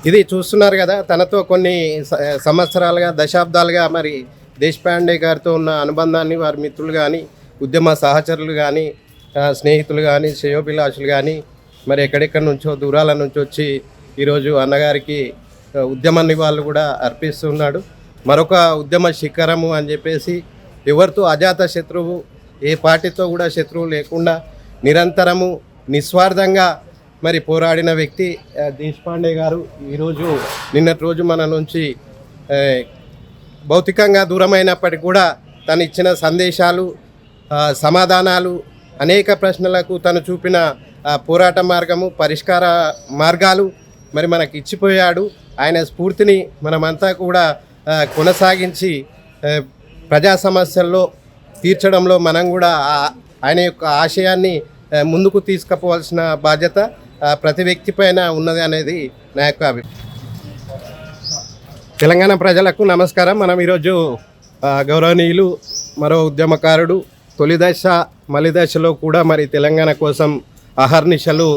ఇది చూస్తున్నారు కదా, తనతో కొన్ని సంవత్సరాలుగా దశాబ్దాలుగా మరి దేశపాండే గారితో ఉన్న అనుబంధాన్ని వారి మిత్రులు కానీ, ఉద్యమ సహచరులు కానీ, స్నేహితులు కానీ, శ్రేయోభిలాషులు కానీ మరి ఎక్కడెక్కడి నుంచో దూరాల నుంచి వచ్చి ఈరోజు అన్నగారికి ఉద్యమ నివాళులు కూడా అర్పిస్తున్నాడు. మరొక ఉద్యమ శిఖరము అని చెప్పేసి ఎవరితో అజాత శత్రువు, ఏ పార్టీతో కూడా శత్రువు లేకుండా నిరంతరము నిస్వార్థంగా మరి పోరాడిన వ్యక్తి దేశపాండే గారు ఈరోజు నిన్నటి రోజు మన నుంచి భౌతికంగా దూరమైనప్పటికీ కూడా తను ఇచ్చిన సందేశాలు, సమాధానాలు, అనేక ప్రశ్నలకు తను చూపిన పోరాట మార్గము, పరిష్కార మార్గాలు మరి మనకి ఇచ్చిపోయాడు. ఆయన స్ఫూర్తిని మనమంతా కూడా కొనసాగించి ప్రజా సమస్యల్లో తీర్చడంలో మనం కూడా ఆయన యొక్క ఆశయాన్ని ముందుకు తీసుకుపోవాల్సిన బాధ్యత ప్రతి వ్యక్తి పైన ఉన్నది అనేది నా యొక్క అభిప్రాయం. తెలంగాణ ప్రజలకు నమస్కారం. మనం ఈరోజు గౌరవనీయులు మరో ఉద్యమకారుడు, తొలి దశ మలి దశలో కూడా మరి తెలంగాణ కోసం అహర్నిశలు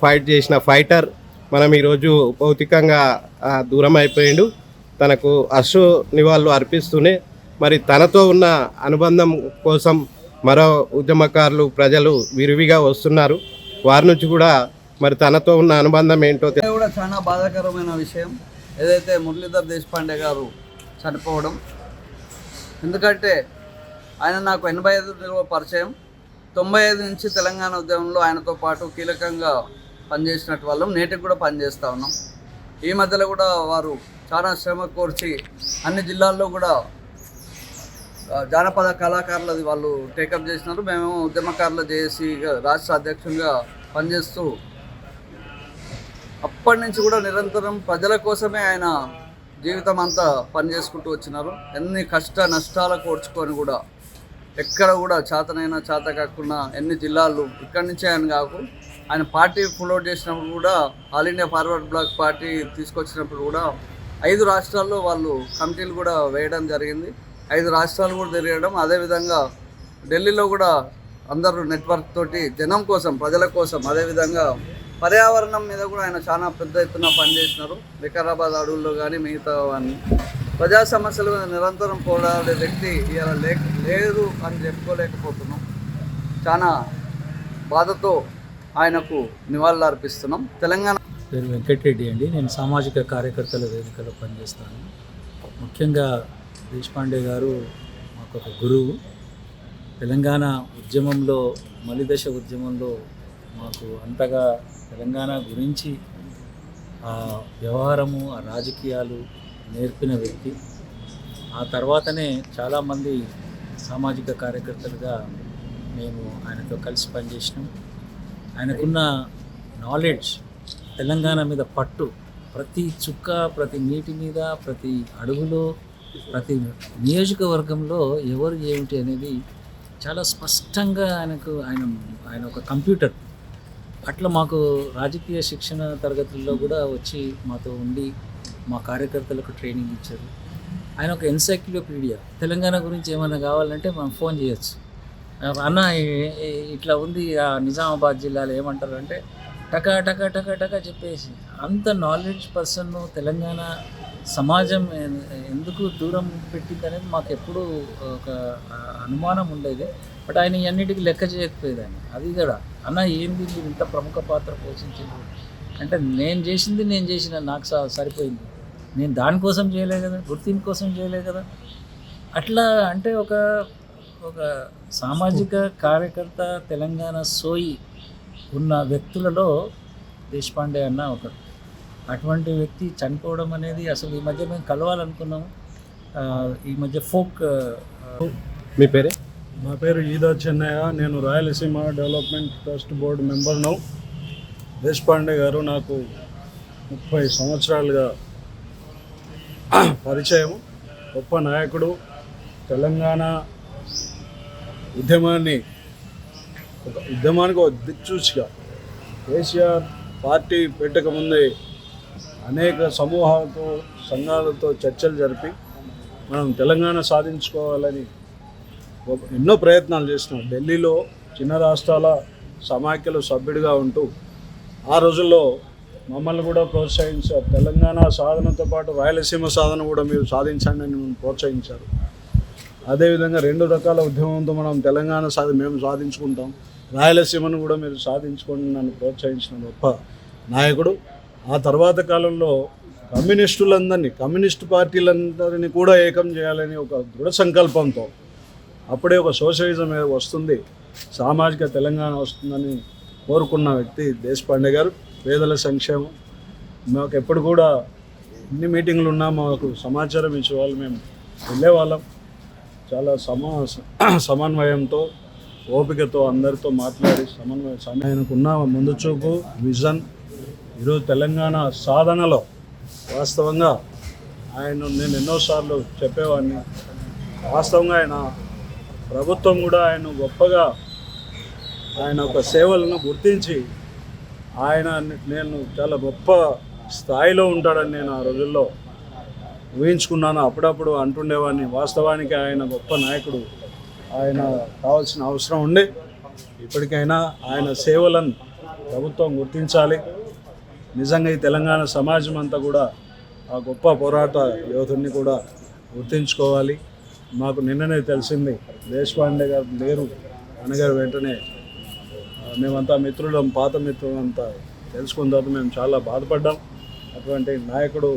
ఫైట్ చేసిన ఫైటర్ మనం ఈరోజు భౌతికంగా దూరం అయిపోయిండు. తనకు అశ్రు నివాళులు అర్పిస్తూనే మరి తనతో ఉన్న అనుబంధం కోసం మరో ఉద్యమకారులు ప్రజలు విరివిగా వస్తున్నారు. వారి నుంచి కూడా మరి తనతో ఉన్న అనుబంధం ఏంటో కూడా చాలా బాధాకరమైన విషయం ఏదైతే మురళీధర్ దేశపాండే గారు చనిపోవడం. ఎందుకంటే ఆయన నాకు 85 పరిచయం, 95 నుంచి తెలంగాణ ఉద్యమంలో ఆయనతో పాటు కీలకంగా పనిచేసినట్టు వాళ్ళం, నేటికి కూడా పనిచేస్తూ ఉన్నాం. ఈ మధ్యలో కూడా వారు చాలా శ్రమ కోర్చి అన్ని జిల్లాల్లో కూడా జానపద కళాకారులది వాళ్ళు టేకప్ చేసినారు. మేము ఉద్యమకారుల జేఏసీ రాష్ట్ర అధ్యక్షునిగా పనిచేస్తూ అప్పటి నుంచి కూడా నిరంతరం ప్రజల కోసమే ఆయన జీవితం అంతా పనిచేసుకుంటూ వచ్చినారు. ఎన్ని కష్ట నష్టాలు కోర్చుకొని కూడా ఎక్కడ కూడా చేతనైనా చేత కాకుండా ఎన్ని జిల్లాలు ఇక్కడి నుంచే ఆయన కాకు ఆయన పార్టీ ఫుల్అవుట్ చేసినప్పుడు కూడా All India forward Bloc party తీసుకొచ్చినప్పుడు కూడా 5 రాష్ట్రాల్లో వాళ్ళు కమిటీలు కూడా వేయడం జరిగింది. 5 రాష్ట్రాలు కూడా తిరగడం, అదేవిధంగా ఢిల్లీలో కూడా అందరూ నెట్వర్క్ తోటి జనం కోసం, ప్రజల కోసం, అదేవిధంగా పర్యావరణం మీద కూడా ఆయన చాలా పెద్ద ఎత్తున పనిచేసినారు. వికారాబాద్ అడవుల్లో కానీ మిగతా అన్ని ప్రజా సమస్యల మీద నిరంతరం పోరాడే వ్యక్తి ఇలా లేదు అని చెప్పుకోలేకపోతున్నాం. చాలా బాధతో ఆయనకు నివాళులు అర్పిస్తున్నాం. తెలంగాణ పేరు వెంకటరెడ్డి అండి. నేను సామాజిక కార్యకర్తల వేదికలో పనిచేస్తాను. ముఖ్యంగా దేశపాండే గారు మాకు ఒక గురువు. తెలంగాణ ఉద్యమంలో, మలిదశ ఉద్యమంలో మాకు అంతగా తెలంగాణ గురించి ఆ వ్యవహారము, ఆ రాజకీయాలు నేర్పిన వ్యక్తి. ఆ తర్వాతనే చాలామంది సామాజిక కార్యకర్తలుగా మేము ఆయనతో కలిసి పనిచేసినాం. ఆయనకున్న నాలెడ్జ్, తెలంగాణ మీద పట్టు, ప్రతి చుక్క, ప్రతి నీటి మీద, ప్రతి అడుగులో, ప్రతి నియోజకవర్గంలో ఎవరు ఏమిటి అనేది చాలా స్పష్టంగా ఆయన ఒక కంప్యూటర్. అట్లా మాకు రాజకీయ శిక్షణ తరగతుల్లో కూడా వచ్చి మాతో ఉండి మా కార్యకర్తలకు ట్రైనింగ్ ఇచ్చారు. ఆయన ఒక ఎన్సైక్లోపీడియా. తెలంగాణ గురించి ఏమైనా కావాలంటే మనం ఫోన్ చేయొచ్చు. అన్న ఇట్లా ఉంది ఆ నిజామాబాద్ జిల్లాలో ఏమంటారు అంటే టకా టకా టకా టకా చెప్పేసి అంత నాలెడ్జ్ పర్సన్ తెలంగాణ సమాజం ఎందుకు దూరం పెట్టింది అనేది మాకు ఎప్పుడూ ఒక అనుమానం ఉండేది. బట్ ఆయన అన్నిటికీ లెక్క చేయకపోయేది. ఆయన అది కూడా అన్న ఏంది మీరు ఇంత ప్రముఖ పాత్ర పోషించింది అంటే నేను చేసిన నాకు సరిపోయింది, నేను దానికోసం చేయలే కదా, గుర్తింపు కోసం చేయలే కదా. అట్లా అంటే ఒక సామాజిక కార్యకర్త, తెలంగాణ సోయి ఉన్న వ్యక్తులలో దేశపాండే అన్న ఒకరు. అటువంటి వ్యక్తి చనిపోవడం అనేది అసలు ఈ మధ్య మేము కలవాలనుకున్నాము. ఈ మధ్య మీ పేరే? నా పేరు ఈదా చెన్నయ్య. నేను రాయలసీమ డెవలప్మెంట్ ట్రస్ట్ బోర్డు మెంబర్ను. దేశపాండే గారు నాకు 30 సంవత్సరాలుగా పరిచయం. గొప్ప నాయకుడు. తెలంగాణ ఉద్యమానికి ఒక దిక్సూచిగా కేసీఆర్ పార్టీ పెట్టకముందే అనేక సమూహాలతో, సంఘాలతో చర్చలు జరిపి మనం తెలంగాణ సాధించుకోవాలని ఎన్నో ప్రయత్నాలు చేస్తున్నాం. ఢిల్లీలో చిన్న రాష్ట్రాల సమాఖ్యలో సభ్యుడిగా ఉంటూ ఆ రోజుల్లో మమ్మల్ని కూడా ప్రోత్సహించారు. తెలంగాణ సాధనతో పాటు రాయలసీమ సాధన కూడా మీరు సాధించండి అని ప్రోత్సహించారు. అదేవిధంగా 2 రకాల ఉద్యమంతో మనం తెలంగాణ మేము సాధించుకుంటాం, రాయలసీమను కూడా మీరు సాధించుకోండి నన్ను ప్రోత్సహించిన గొప్ప నాయకుడు. ఆ తర్వాత కాలంలో కమ్యూనిస్టు పార్టీలందరినీ కూడా ఏకం చేయాలని ఒక దృఢ సంకల్పంతో అప్పుడే ఒక సోషలిజం వస్తుంది, సామాజిక తెలంగాణ వస్తుందని కోరుకున్న వ్యక్తి దేశపాండే గారు. పేదల సంక్షేమం మాకు ఎప్పుడు కూడా ఎన్ని మీటింగ్లు ఉన్నా మాకు సమాచారం ఇచ్చేవాళ్ళు, మేము వెళ్ళేవాళ్ళం. చాలా సమన్వయంతో ఓపికతో అందరితో మాట్లాడి ఆయనకున్న ముందు చూపు విజన్ ఈరోజు తెలంగాణ సాధనలో వాస్తవంగా నేను ఎన్నోసార్లు చెప్పేవాడిని. వాస్తవంగా ఆయన ప్రభుత్వం కూడా ఆయన గొప్పగా ఆయన ఒక సేవలను గుర్తించి నేను చాలా గొప్ప స్థాయిలో ఉంటాడని నేను ఆ రోజుల్లో ఊహించుకున్నాను. అప్పుడప్పుడు అంటుండేవాడిని. వాస్తవానికి ఆయన గొప్ప నాయకుడు, ఆయన కావాల్సిన అవసరం ఉండే. ఇప్పటికైనా ఆయన సేవలను ప్రభుత్వం గుర్తించాలి. నిజంగా ఈ తెలంగాణ సమాజం అంతా కూడా ఆ గొప్ప పోరాట యోధుడిని కూడా గుర్తించుకోవాలి. మాకు నిన్ననే తెలిసింది దేశపాండే గారు లేరు అనగారు. వెంటనే మేమంతా మిత్రులం, పాత మిత్రులంతా తెలుసుకున్న తర్వాత మేము చాలా బాధపడ్డాం. అటువంటి నాయకుడు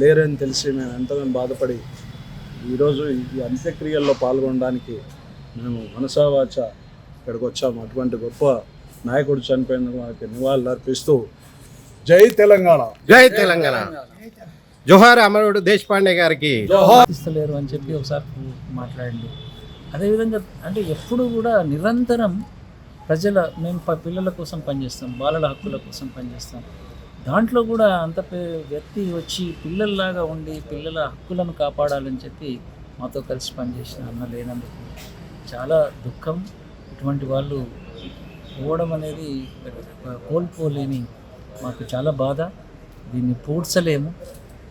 లేరని తెలిసి మేము ఎంతగానో బాధపడి ఈరోజు ఈ అంత్యక్రియల్లో పాల్గొనడానికి మేము మనసావాచ ఇక్కడికి వచ్చాము. అటువంటి గొప్ప నాయకుడు చనిపోయినందుకు వారికి నివాళులు అర్పిస్తూ జై తెలంగాణ, జై తెలంగాణ, జోహార్ అమరుడు దేశపాండే గారికి. ఇస్తలేరు అని చెప్పి ఒకసారి మాట్లాడండి. అదేవిధంగా అంటే ఎప్పుడు కూడా నిరంతరం మేము పిల్లల కోసం పనిచేస్తాం, బాలల హక్కుల కోసం పనిచేస్తాం. దాంట్లో కూడా అంత వ్యక్తి వచ్చి పిల్లల్లాగా ఉండి పిల్లల హక్కులను కాపాడాలని చెప్పి మాతో కలిసి పనిచేసిన అన్న లేనందుకు చాలా దుఃఖం. ఇటువంటి వాళ్ళు పోవడం అనేది కోల్పోలేని మాకు చాలా బాధ. దీన్ని పూడ్చలేము.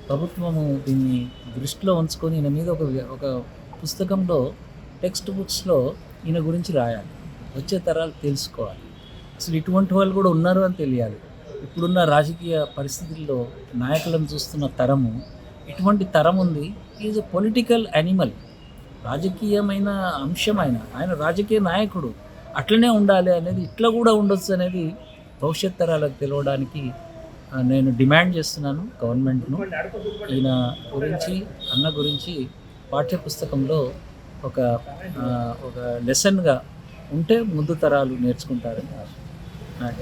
ప్రభుత్వము దీన్ని దృష్టిలో ఉంచుకొని ఈయన మీద ఒక పుస్తకంలో టెక్స్ట్ బుక్స్లో ఈయన గురించి రాయాలి, వచ్చే తరాలు తెలుసుకోవాలి. అసలు ఇటువంటి వాళ్ళు కూడా ఉన్నారు అని తెలియాలి. ఇప్పుడున్న రాజకీయ పరిస్థితుల్లో నాయకులను చూస్తున్న తరము ఇటువంటి తరం ఉంది. ఈజ్ ఎ పొలిటికల్ యానిమల్, రాజకీయమైన అంశమైన ఆయన రాజకీయ నాయకుడు. అట్లనే ఉండాలి అనేది, ఇట్లా కూడా ఉండొచ్చు అనేది భవిష్యత్ తరాలకు తెలియడానికి నేను డిమాండ్ చేస్తున్నాను గవర్నమెంట్ను. ఈయన గురించి అన్న గురించి పాఠ్యపుస్తకంలో ఒక లెసన్గా ఉంటే ముందు తరాలు నేర్చుకుంటారని ఆశ.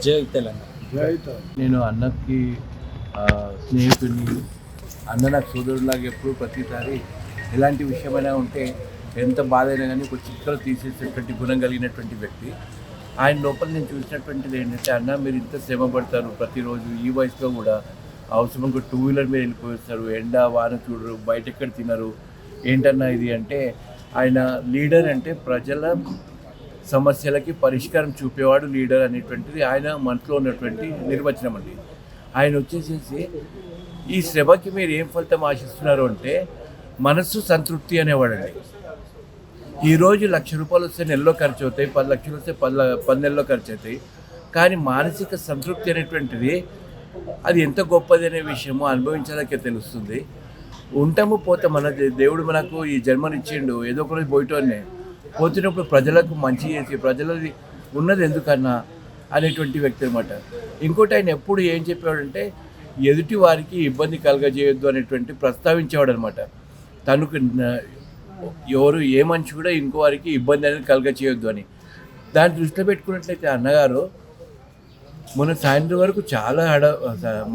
జై తెలంగాణ. నేను అన్నకి స్నేహితుడిని, అన్న నాకు సోదరులాగా ఎప్పుడు ప్రతిసారి ఎలాంటి విషయమైనా ఉంటే ఎంత బాధ అయినా కానీ ఒక చిత్రం తీసేసేటువంటి గుణం కలిగినటువంటి వ్యక్తి. ఆయన లోపల నేను చూసినటువంటిది ఏంటంటే, అన్న మీరు ఇంత శ్రమ పడతారు ప్రతిరోజు, ఈ వయసులో కూడా అవసరం 2 వీలర్ మీద వెళ్ళిపోస్తారు, ఎండ వాన చూడరు, బయట ఎక్కడ తినరు, ఏంటన్నా ఇది అంటే ఆయన లీడర్ అంటే ప్రజల సమస్యలకి పరిష్కారం చూపేవాడు లీడర్ అనేటువంటిది ఆయన మనసులో ఉన్నటువంటి నిర్వచనం అండి. ఆయన వచ్చేసేసి ఈ శ్రమకి మీరు ఏం ఫలితం ఆశిస్తున్నారు అంటే మనస్సు సంతృప్తి అనేవాడండి. ఈరోజు 1,00,000 రూపాయలు వస్తే నెలలో ఖర్చు అవుతాయి, 10 లక్షలు వస్తే 10 నెలలో ఖర్చు అవుతాయి. కానీ మానసిక సంతృప్తి అనేటువంటిది అది ఎంత గొప్పది అనే విషయము అనుభవించాలకే తెలుస్తుంది. ఉంటాము పోతే మన దేవుడు మనకు ఈ జన్మనిచ్చిండు, ఏదో ఒకరోజు పోయటోనే పోతున్నప్పుడు ప్రజలకు మంచి చేసి ప్రజలది ఉన్నది ఎందుకన్నా అనేటువంటి వ్యక్తి అనమాట. ఇంకోటి ఆయన ఎప్పుడు ఏం చెప్పేవాడంటే ఎదుటి వారికి ఇబ్బంది కలగజేయొద్దు అనేటువంటి ప్రస్తావించేవాడు అనమాట. తనకు ఎవరు ఏ మనిషి కూడా ఇంకో వారికి ఇబ్బంది అనేది కలగజేయొద్దు అని. దాన్ని దృష్టిలో పెట్టుకున్నట్లయితే అన్నగారు మొన్న సాయంత్రం వరకు చాలా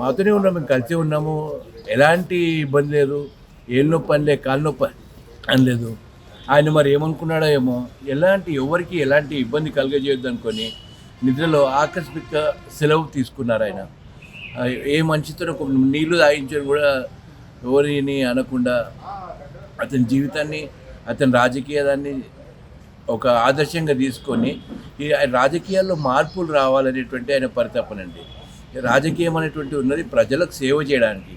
మాతోనే ఉన్నాము, మేము కలిసి ఉన్నాము, ఎలాంటి ఇబ్బంది లేదు, ఏళ్ళు నొప్పి అనలే, కాలు నొప్పి అనలేదు. ఆయన మరి ఏమనుకున్నాడో ఏమో, ఎవరికి ఎలాంటి ఇబ్బంది కలగజేయొద్దు అనుకొని నిద్రలో ఆకస్మిక సెలవు తీసుకున్నారు. ఆయన ఏ మనిషితో ఒక నీళ్లు తాగించని కూడా ఎవరిని అనకుండా అతని జీవితాన్ని, అతని రాజకీయాన్ని ఒక ఆదర్శంగా తీసుకొని ఈ రాజకీయాల్లో మార్పులు రావాలనేటువంటి ఆయన పరితపనండి. రాజకీయం అనేటువంటి ఉన్నది ప్రజలకు సేవ చేయడానికి.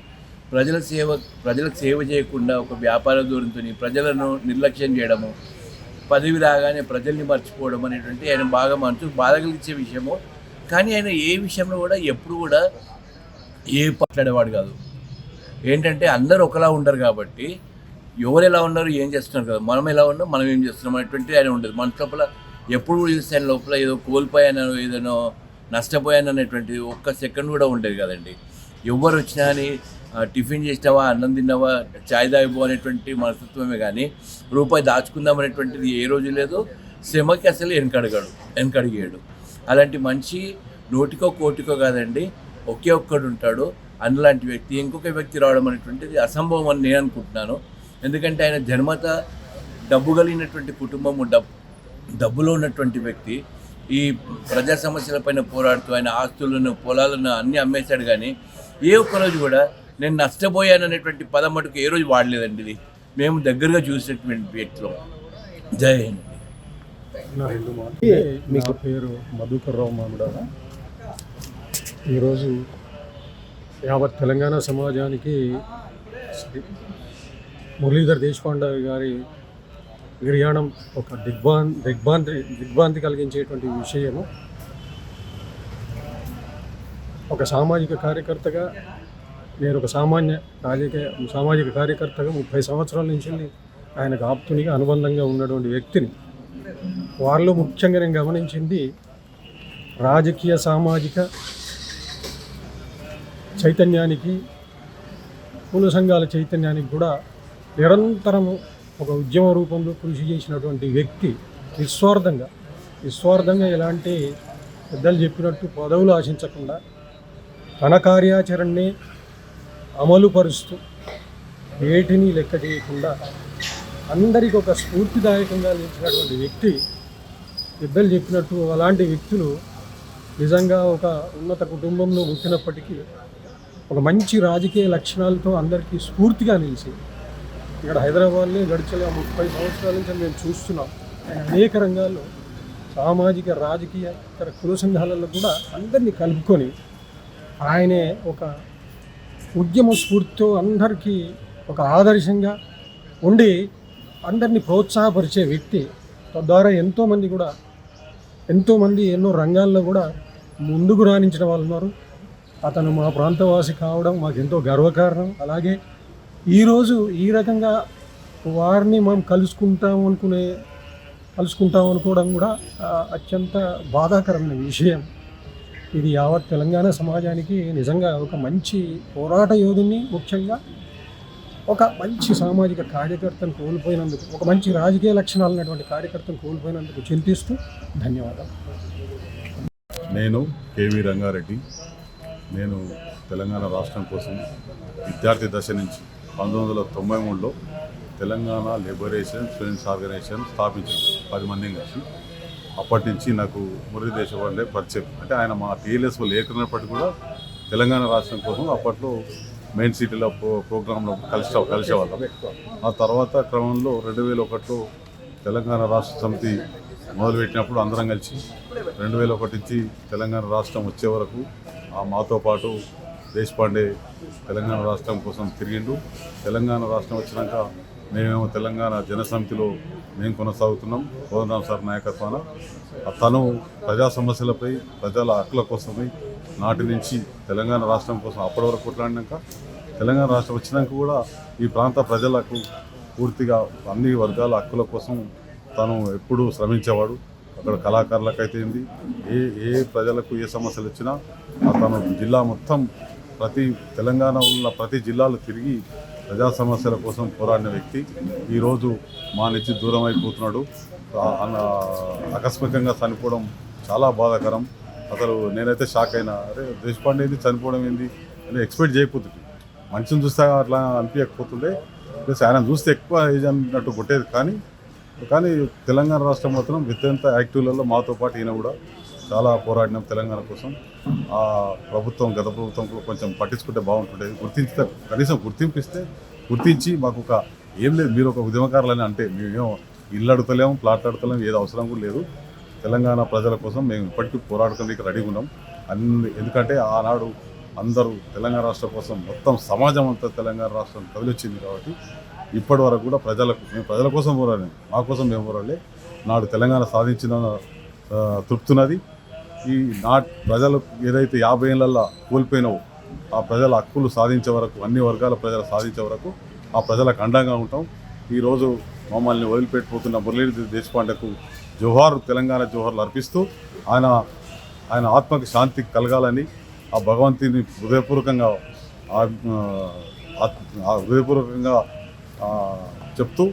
ప్రజలకు సేవ చేయకుండా ఒక వ్యాపార ధోరణితో ప్రజలను నిర్లక్ష్యం చేయడము, పదవి రాగానే ప్రజల్ని మర్చిపోవడం అనేటువంటి ఆయన బాగా మనసు బాధ కలిగించే విషయము. కానీ ఆయన ఏ విషయంలో కూడా ఎప్పుడు కూడా ఏ మాట్లాడేవాడు కాదు. ఏంటంటే అందరూ ఒకలా ఉండరు కాబట్టి ఎవరు ఎలా ఉన్నారు ఏం చేస్తున్నారు కదా, మనం ఎలా ఉన్నాం మనం ఏం చేస్తున్నాం అనేటువంటి ఆయన ఉండదు. మన లోపల ఎప్పుడు చూస్తే ఆయన లోపల ఏదో కోల్పోయాను ఏదైనా నష్టపోయాను అనేటువంటి ఒక్క సెకండ్ కూడా ఉండేది కదండి. ఎవరు వచ్చినా అని టిఫిన్ చేసినావా, అన్నం తిన్నావా, చాయ్ తాగిపో అనేటువంటి మనస్తత్వమే కానీ రూపాయి దాచుకుందాం అనేటువంటిది ఏ రోజు లేదు. శ్రమకి అసలు వెనకడిగాడు. అలాంటి మనిషి నోటికో కోటికో కాదండి, ఒకే ఒక్కడు ఉంటాడు. అలాంటి వ్యక్తి ఇంకొక వ్యక్తి రావడం అనేటువంటిది అసంభవం అని నేను అనుకుంటున్నాను. ఎందుకంటే ఆయన జన్మత డబ్బు కలిగినటువంటి కుటుంబము, డబ్బులో ఉన్నటువంటి వ్యక్తి. ఈ ప్రజా సమస్యలపైన పోరాడుతూ ఆయన ఆస్తులను పొలాలను అన్నీ అమ్మేశాడు. కానీ ఏ ఒక్కరోజు కూడా నేను నష్టపోయాను అనేటువంటి పదం మటుకు ఏ రోజు వాడలేదండి. ఇది మేము దగ్గరగా చూసినటువంటి వ్యక్తిలో. జై హింద్. నా పేరు మధుకర్రావు మామిడ. ఈరోజు యావత్ తెలంగాణ సమాజానికి మురళీధర్ దేశపాండే గారి నిర్యాణం ఒక దిగ్భ్రాంతి కలిగించేటువంటి విషయము. ఒక సామాజిక కార్యకర్తగా నేను ఒక సామాజిక కార్యకర్తగా 30 సంవత్సరాల నుంచి ఆయనకు ఆప్తునిగా అనుబంధంగా ఉన్నటువంటి వ్యక్తిని. వారిలో ముఖ్యంగా నేను గమనించింది రాజకీయ సామాజిక చైతన్యానికి, కుల సంఘాల చైతన్యానికి కూడా నిరంతరము ఒక ఉద్యమ రూపంలో కృషి చేసినటువంటి వ్యక్తి. నిస్వార్థంగా ఎలాంటి పెద్దలు చెప్పినట్టు పదవులు ఆశించకుండా తన కార్యాచరణని అమలుపరుస్తూ వేటిని లెక్క చేయకుండా అందరికీ ఒక స్ఫూర్తిదాయకంగా నిలిచినటువంటి వ్యక్తి. పెద్దలు చెప్పినట్టు అలాంటి వ్యక్తులు నిజంగా ఒక ఉన్నత కుటుంబంలో పుట్టినప్పటికీ ఒక మంచి రాజకీయ లక్షణాలతో అందరికీ స్ఫూర్తిగా నిలిచి ఇక్కడ హైదరాబాద్లో గడిచిన 30 సంవత్సరాల నుంచి మేము చూస్తున్నాం. అనేక రంగాల్లో సామాజిక, రాజకీయ, ఇతర కుల సంఘాలలో కూడా అందరినీ కలుపుకొని ఆయనే ఒక ఉద్యమ స్ఫూర్తితో అందరికీ ఒక ఆదర్శంగా ఉండి అందరినీ ప్రోత్సాహపరిచే వ్యక్తి. తద్వారా ఎంతోమంది ఎన్నో రంగాల్లో కూడా ముందుకు రాణించిన వాళ్ళు ఉన్నారు. అతను మా ప్రాంతవాసి కావడం మాకు ఎంతో గర్వకారణం. అలాగే ఈరోజు ఈ రకంగా వారిని మనం కలుసుకుంటాం అనుకోవడం కూడా అత్యంత బాధాకరమైన విషయం. ఇది యావత్ తెలంగాణ సమాజానికి నిజంగా ఒక మంచి పోరాట యోధుని, ముఖ్యంగా ఒక మంచి సామాజిక కార్యకర్తను కోల్పోయినందుకు, ఒక మంచి రాజకీయ లక్షణాలు ఉన్నటువంటి కార్యకర్తను కోల్పోయినందుకు చింతిస్తూ ధన్యవాదాలు. నేను కేవీ రంగారెడ్డి. నేను తెలంగాణ రాష్ట్రం కోసం విద్యార్థి దశ నుంచి 1993లో తెలంగాణ లిబరేషన్ స్టూడెంట్స్ ఆర్గనైజేషన్ స్థాపించాను 10 మందిని కలిసి. అప్పటి నుంచి నాకు మురళీ దేశపాండే పరిచయం. అంటే ఆయన మా టీఎల్ఎస్లో లేకున్నప్పటికీ కూడా తెలంగాణ రాష్ట్రం కోసం అప్పట్లో మెయిన్ సిటీలో ప్రోగ్రాంలో కలిసేవాళ్ళం. ఆ తర్వాత క్రమంలో 2001లో తెలంగాణ రాష్ట్ర సమితి మొదలుపెట్టినప్పుడు అందరం కలిసి 2001 నుంచి తెలంగాణ రాష్ట్రం వచ్చే వరకు మాతో పాటు దేశపాండే తెలంగాణ రాష్ట్రం కోసం తిరిగిండు. తెలంగాణ రాష్ట్రం వచ్చినాక మేమేమో తెలంగాణ జనసమితిలో మేము కొనసాగుతున్నాం కోదండరాం సార్ నాయకత్వాన. తను ప్రజా సమస్యలపై, ప్రజల హక్కుల కోసమై నాటి నుంచి తెలంగాణ రాష్ట్రం కోసం అప్పటి వరకు కొట్లాడినాక తెలంగాణ రాష్ట్రం వచ్చినాక కూడా ఈ ప్రాంత ప్రజలకు పూర్తిగా అన్ని వర్గాల హక్కుల కోసం తను ఎప్పుడూ శ్రమించేవాడు. అక్కడ కళాకారులకైతే ఏంది, ఏ ప్రజలకు ఏ సమస్యలు వచ్చినా తను జిల్లా మొత్తం తెలంగాణ ఉన్న ప్రతి జిల్లాలో తిరిగి ప్రజా సమస్యల కోసం పోరాడిన వ్యక్తి ఈరోజు మా నుంచి దూరం అయిపోతున్నాడు. ఆకస్మికంగా చనిపోవడం చాలా బాధాకరం. అసలు నేనైతే షాక్ అయినా. అరే దేశపాండే ఏంది చనిపోవడం ఏంది అని ఎక్స్పెక్ట్ చేయకపోతుంది. మనిషిని చూస్తే అట్లా అనిపించకపోతుండే. ప్లస్ ఆయన చూస్తే ఎక్కువ ఏజ్ అన్నట్టు కొట్టేది. కానీ తెలంగాణ రాష్ట్రం మాత్రం అత్యంత యాక్టివ్లలో మాతో పాటు ఈయన కూడా చాలా పోరాడినాం తెలంగాణ కోసం. ఆ ప్రభుత్వం, గత ప్రభుత్వం కూడా కొంచెం పట్టించుకుంటే బాగుంటుండేది. కనీసం గుర్తించి మాకు ఒక ఏం లేదు, మీరు ఒక ఉద్యమకారులని అంటే మేమేమో ఇల్లు అడుగుతలేము, ప్లాట్ అడుగుతలేము, ఏదో అవసరం కూడా లేదు. తెలంగాణ ప్రజల కోసం మేము ఇప్పటికీ పోరాడుకోవడానికి రెడీగా ఉన్నాం. ఎందుకంటే ఆనాడు అందరూ తెలంగాణ రాష్ట్రం కోసం మొత్తం సమాజం అంతా తెలంగాణ రాష్ట్రం కదిలొచ్చింది కాబట్టి ఇప్పటి వరకు కూడా మేము ప్రజల కోసం పోరాడాం, మా కోసం మేము పోరాడలే. నాడు తెలంగాణ సాధించిన తృప్తున్నది. ఈ ప్రజలు ఏదైతే 50 ఏళ్ళల్లో కోల్పోయినావో ఆ ప్రజల హక్కులు సాధించే వరకు, అన్ని వర్గాల ప్రజలు సాధించే వరకు ఆ ప్రజలకు అండగా ఉంటాం. ఈరోజు మమ్మల్ని వదిలిపెట్టిపోతున్న మురళీ దేశపాండేకు జోహార్, తెలంగాణ జోహార్లు అర్పిస్తూ ఆయన ఆత్మకి శాంతి కలగాలని ఆ భగవంతుని హృదయపూర్వకంగా చెప్తూ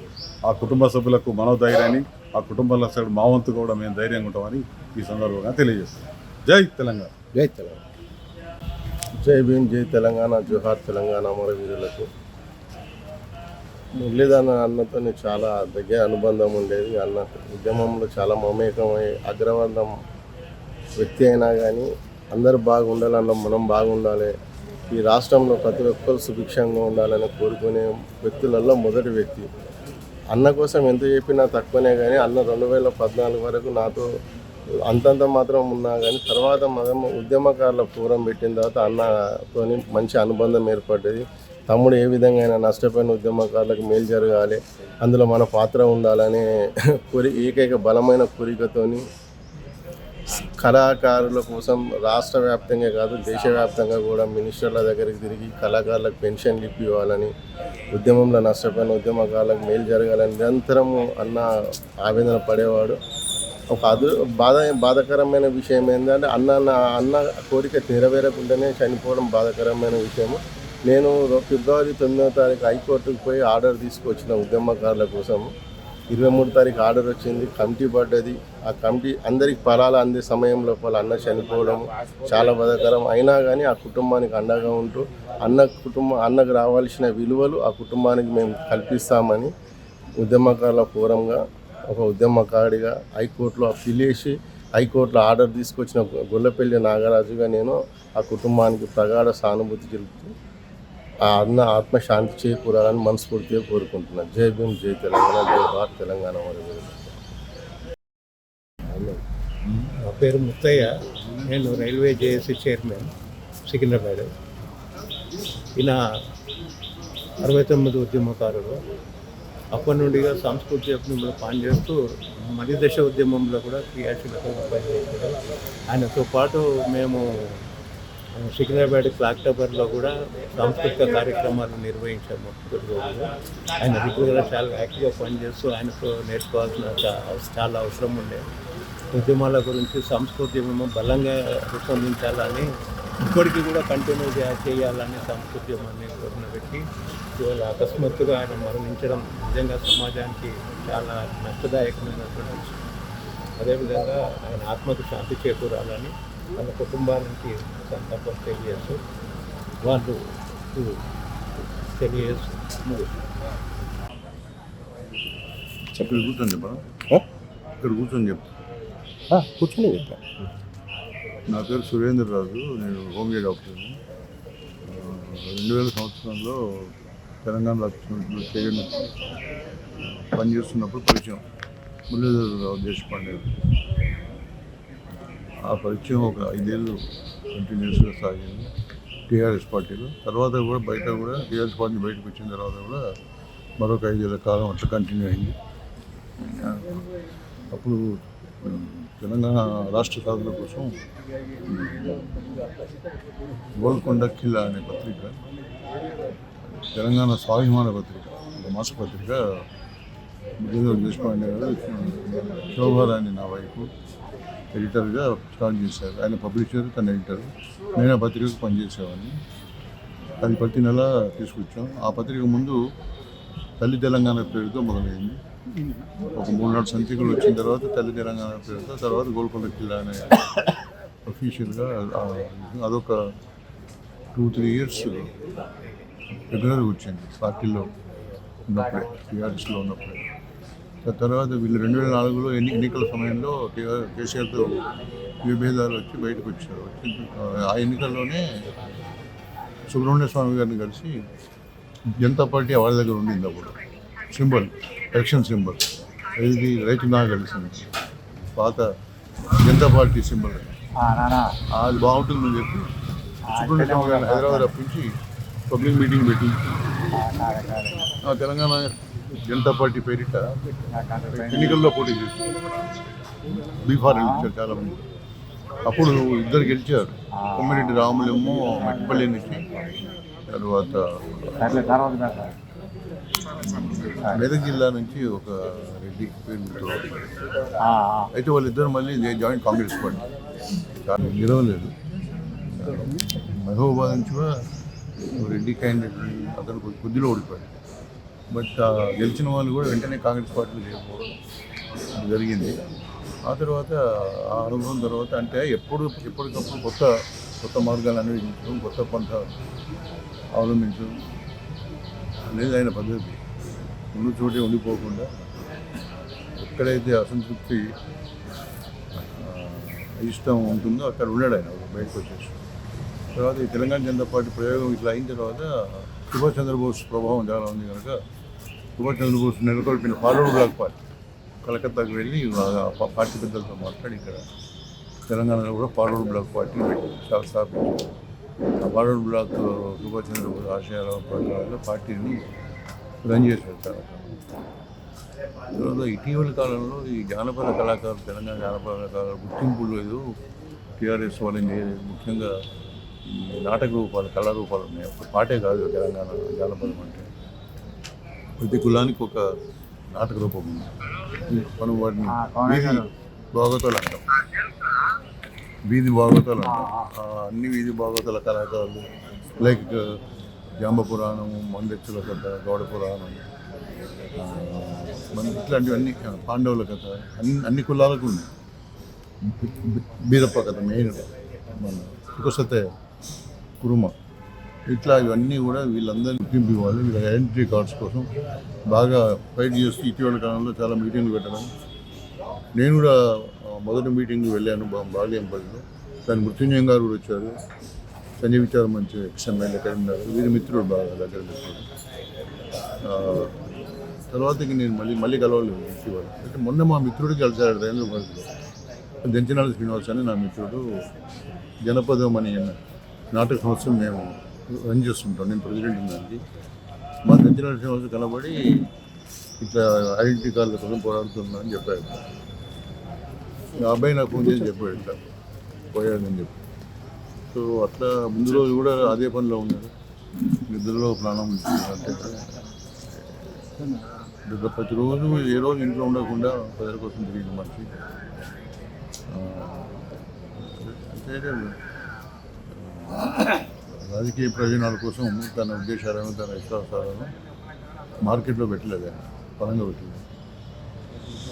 ఆ కుటుంబ సభ్యులకు మనోధైర్యాన్ని, ఆ కుటుంబాల సభ్యులు మా వంతు కూడా మేము ధైర్యంగా ఉంటామని ఈ సందర్భంగా తెలియజేస్తాం. జై తెలంగాణ. జై తెలంగాణ. జై భీమ్, జై తెలంగాణ, జోహార్ తెలంగాణ అమరవీరులకు. మురళీధరన్ అన్నతో చాలా దగ్గర అనుబంధం ఉండేది. అన్న ఉద్యమంలో చాలా మమేకమై అగ్రవర్ణం వ్యక్తి అయినా కానీ అందరూ బాగుండాలన్న, మనం బాగుండాలి, ఈ రాష్ట్రంలో ప్రతి ఒక్కరు సుభిక్షంగా ఉండాలని కోరుకునే వ్యక్తులలో మొదటి వ్యక్తి. అన్న కోసం ఎంత చెప్పినా తక్కువనే, కానీ అన్న 2014 వరకు నాతో అంతంత మాత్రం ఉన్నా కానీ తర్వాత మనం ఉద్యమకారుల ఫోరం పెట్టిన తర్వాత అన్నతో మంచి అనుబంధం ఏర్పడ్డది. తమ్ముడు ఏ విధంగా అయినా నష్టపోయిన ఉద్యమకారులకు మేలు జరగాలి, అందులో మన పాత్ర ఉండాలనే ఏకైక బలమైన కోరికతోని కళాకారుల కోసం రాష్ట్ర వ్యాప్తంగా కాదు దేశవ్యాప్తంగా కూడా మినిస్టర్ల దగ్గరికి తిరిగి కళాకారులకు పెన్షన్లు ఇప్పివ్వాలని, ఉద్యమంలో నష్టపోయిన ఉద్యమకారులకు మేలు జరగాలని నిరంతరము అన్న ఆవేదన పడేవాడు. ఒక బాధాకరమైన విషయం ఏంటంటే అన్న కోరిక నెరవేరకుండానే చనిపోవడం బాధాకరమైన విషయము. నేను ఫిబ్రవరి 9వ తారీఖు హైకోర్టుకు పోయి ఆర్డర్ తీసుకొచ్చిన ఉద్యమకారుల కోసం. 23 తారీఖు ఆర్డర్ వచ్చింది, కమిటీ పడ్డది. ఆ కమిటీ అందరికి ఫలాలు అందే సమయం లోపల అన్న చనిపోవడం చాలా బాధాకరం. అయినా కానీ ఆ కుటుంబానికి అండగా ఉంటూ అన్నకు రావాల్సిన విలువలు ఆ కుటుంబానికి మేము కల్పిస్తామని ఉద్యమకారుల ఫోరంగా, ఒక ఉద్యమకారుడిగా హైకోర్టులో అప్పీల్ చేసి హైకోర్టులో ఆర్డర్ తీసుకొచ్చిన గొల్లపల్లి నాగరాజుగా నేను ఆ కుటుంబానికి ప్రగాఢ సానుభూతి తెలుపుతూ ఆ అన్న ఆత్మశాంతి చేకూరాలని మనస్ఫూర్తిగా కోరుకుంటున్నాను. జై భీమ్, జై తెలంగాణ, జై భారత్ తెలంగాణ. నా పేరు ముత్తయ్య, నేను రైల్వే జేఏసీ చైర్మన్ సికింద్రాబాద్. ఈయన 69 ఉద్యమకారులు. అప్పటి నుండిగా సాంస్కృతిక ఉద్యమంలో పనిచేస్తూ మలిదశ ఉద్యమంలో కూడా క్రియాశీలకంగా పనిచేశారు. ఆయనతో పాటు మేము సికింద్రాబాద్ క్లాక్ టవర్లో కూడా సాంస్కృతిక కార్యక్రమాలు నిర్వహించాము. ఆయన రెగ్యులర్గా చాలా యాక్టివ్గా పనిచేస్తూ ఆయనతో నేర్చుకోవాల్సిన చాలా అవసరం ఉండే. ఉద్యమాల గురించి సంస్కృతి బలంగా రూపొందించాలని, ఇప్పటికీ కూడా కంటిన్యూ చేయాలని సంస్కృత్యాన్ని కోరిన వ్యక్తి. ఇవాళ అకస్మాత్తుగా ఆయన మరణించడం నిజంగా సమాజానికి చాలా నష్టదాయకమైనటువంటి విషయం. అదేవిధంగా ఆయన ఆత్మకు శాంతి చేకూరాలని వాళ్ళ కుటుంబానికి సంతాపం తెలియజేస్తూ వాళ్ళు తెలియజేస్తూ ఇక్కడ కూర్చొని చెప్పరా? ఇక్కడ కూర్చొని చెప్తా. కూర్చొని చెప్తా. నా పేరు సురేంద్రరాజు, నేను హోమియో డాక్టర్ని. 2000 సంవత్సరంలో తెలంగాణ రాష్ట్రంలో చేయని పనిచేస్తున్నప్పుడు పరిచయం మురళీధరరావు దేశపాండే. ఆ పరిచయం ఒక 5 ఏళ్ళు కంటిన్యూస్గా సాగింది టీఆర్ఎస్ పార్టీలో. తర్వాత కూడా బయట కూడా టీఆర్ఎస్ పార్టీ బయటకు వచ్చిన తర్వాత కూడా మరొక 5 ఏళ్ళ కాలం అట్లా కంటిన్యూ అయింది. అప్పుడు తెలంగాణ రాష్ట్ర సాధన కోసం గోల్కొండ కిల్లా అనే పత్రిక, తెలంగాణ స్వాభిమాన పత్రిక, ఒక మాసపత్రిక మురళీధర దేశపాండే గారు, శోభారాణి నా వైపు ఎడిటర్గా స్టార్ట్ చేశారు. ఆయన పబ్లిషర్, తన ఎడిటర్. నేను ఆ పత్రికకు పనిచేసేవాడిని. అది ప్రతి నెల తీసుకొచ్చాం. ఆ పత్రిక ముందు తల్లి తెలంగాణ పేరుతో మొదలైంది. ఒక 3-4 సంచికలు వచ్చిన తర్వాత తల్లి తెలంగాణ పేరుతో, తర్వాత గోల్కొండ కిల్లా అనే అఫీషియల్గా అదొక 2-3 ఇయర్స్ రెగ్యులర్గా వచ్చింది పార్టీలో ఉన్నప్పుడే, టీఆర్ఎస్లో ఉన్నప్పుడే. తర్వాత వీళ్ళు 2004లో ఎన్నికల సమయంలో కేసీఆర్తో విభేదాలు వచ్చి బయటకు వచ్చారు. ఆ ఎన్నికల్లోనే సుబ్రహ్మణ్య స్వామి గారిని కలిసి జనతా పార్టీ వాళ్ళ దగ్గర ఉండింది. అప్పుడు సింబల్, ఎలక్షన్ సింబల్, ఇది రైతు నాకు కలిసింది, పాత జనతా పార్టీ సింబల్. అది బాగుంటుందని చెప్పి సుబ్రహ్మణ్య స్వామి గారిని హైదరాబాద్ రప్పించి పబ్లిక్ మీటింగ్ పెట్టి తెలంగాణ జనతా పార్టీ పేరిట ఎన్నికల్లో పోటీ చేసి బీఫార్ ఇచ్చారు చాలామంది. అప్పుడు ఇద్దరు గెలిచారు. కొమ్మిరెడ్డి రాములేమో మెట్టిపల్లి నుంచి, తర్వాత మెదక్ జిల్లా నుంచి ఒక రెడ్డి పేరు గుర్తురాదు. అయితే వాళ్ళిద్దరు మళ్ళీ జాయింట్ కాంగ్రెస్ పార్టీ గెలవలేదు. మహబూబాబాద్ నుంచి కూడా రెడ్డి క్యాండిడేట్ అతను కొద్దిలో ఓడిపోయాడు. బట్ గెలిచిన వాళ్ళు కూడా వెంటనే కాంగ్రెస్ పార్టీలో చేయకపోవడం జరిగింది. ఆ తర్వాత ఆ అనుభవం తర్వాత అంటే ఎప్పటికప్పుడు కొత్త మార్గాలు అన్వేషించడం, కొత్త పంట అవలంబించడం అనేది ఆయన పద్ధతి. ఉన్న చోటే ఉండిపోకుండా ఎక్కడైతే అసంతృప్తి ఇష్టం ఉంటుందో అక్కడ ఉన్నాడు ఆయన, బయటకు వచ్చేసి. తర్వాత ఈ తెలంగాణ జనతా పార్టీ ప్రయోగం ఇట్లా అయిన తర్వాత సుభాష్ చంద్రబోస్ ప్రభావం చాలా ఉంది కనుక సుభాష్ చంద్రబోస్ నెలకొల్పిన ఫార్వర్డ్ బ్లాక్ పార్టీ కలకత్తాకు వెళ్ళి పార్టీ పెద్దలతో మాట్లాడి ఇక్కడ తెలంగాణలో కూడా ఫార్వర్డ్ బ్లాక్ పార్టీని స్థాపించారు. ఆ ఫార్వర్డ్ బ్లాక్ సుభాష్ చంద్రబోస్ ఆశయాల ప్రకారంగా పార్టీని రన్ చేశారు. తర్వాత ఇటీవల కాలంలో ఈ జానపద కళాకారులు, తెలంగాణ జానపద కళాకారులు గుర్తింపు లేదు, టీఆర్ఎస్ వాళ్ళని చేయలేదు. ముఖ్యంగా ఈ నాటక రూపాలు, కళారూపాలు ఉన్నాయి. ఒక పాటే కాదు తెలంగాణ జానపదం అంటే. ప్రతి కులానికి ఒక నాటక రూపం ఉంది. మనం వాటిని వీధి భాగవతాలు అంటాం. వీధి భాగవతాలు అంటాం. అన్ని వీధి భాగవతాల కళాకారులు లైక్ జాంబ పురాణం, మందెచ్చుల కథ, గౌడ పురాణం, ఇట్లాంటివన్నీ, పాండవుల కథ, అన్ని కులాలకు ఉన్నాయి. బీరప్ప కథ మెయిన్, మన కుసతే కురుమ, ఇట్లా ఇవన్నీ కూడా వీళ్ళందరినీ గుర్తింపు ఇవ్వాలి. వీళ్ళ ఐడెంటిటీ కార్డ్స్ కోసం బాగా ఫైట్ చేస్తూ ఇటీవల కాలంలో చాలా మీటింగ్లు పెట్టడం. నేను కూడా మొదటి మీటింగ్కి వెళ్ళాను బాలియంపల్లిలో. దాని మృత్యుంజయం గారు కూడా వచ్చారు. సంజయ్ విచారం మంచి ఎక్స్ఎంఎల్ ఎక్కడ ఉన్నారు, వీరి మిత్రుడు బాగా దగ్గర మిత్రుడు. తర్వాతకి నేను మళ్ళీ కలవలేదు ఇటీవల. అయితే మొన్న మా మిత్రుడికి కలిసాడు హైదరాబాద్లో. దెంచనాల శ్రీనివాస్ అని నా మిత్రుడు. జనపదం అని నాటక సంవత్సరం మేము రన్ చేస్తుంటాం. నేను ప్రెసిడెంట్ ఉన్నానికి. మా దెంచనాల శ్రీనివాస్ కనబడి ఇట్లా ఐడెంటిటీ కార్డుల కోసం పోరాడుతున్నా అని చెప్పాడు. ఆ అబ్బాయి నాకు ఫోన్ చేసి చెప్పాడు ఇట్లా పోయాడని చెప్పి. సో అట్లా ముందు రోజు కూడా అదే పనిలో ఉన్నారు. నిద్రలో ప్రాణం అంటే ప్రతిరోజు ఏ రోజు ఇంట్లో ఉండకుండా ప్రజల కోసం తిరిగిన మనిషి. అంటే రాజకీయ ప్రయోజనాల కోసం తన ఉద్దేశాలను, తన విశ్వాసాలను మార్కెట్లో పెట్టలేదు, ఆయన పరంగా పెట్టలేదు.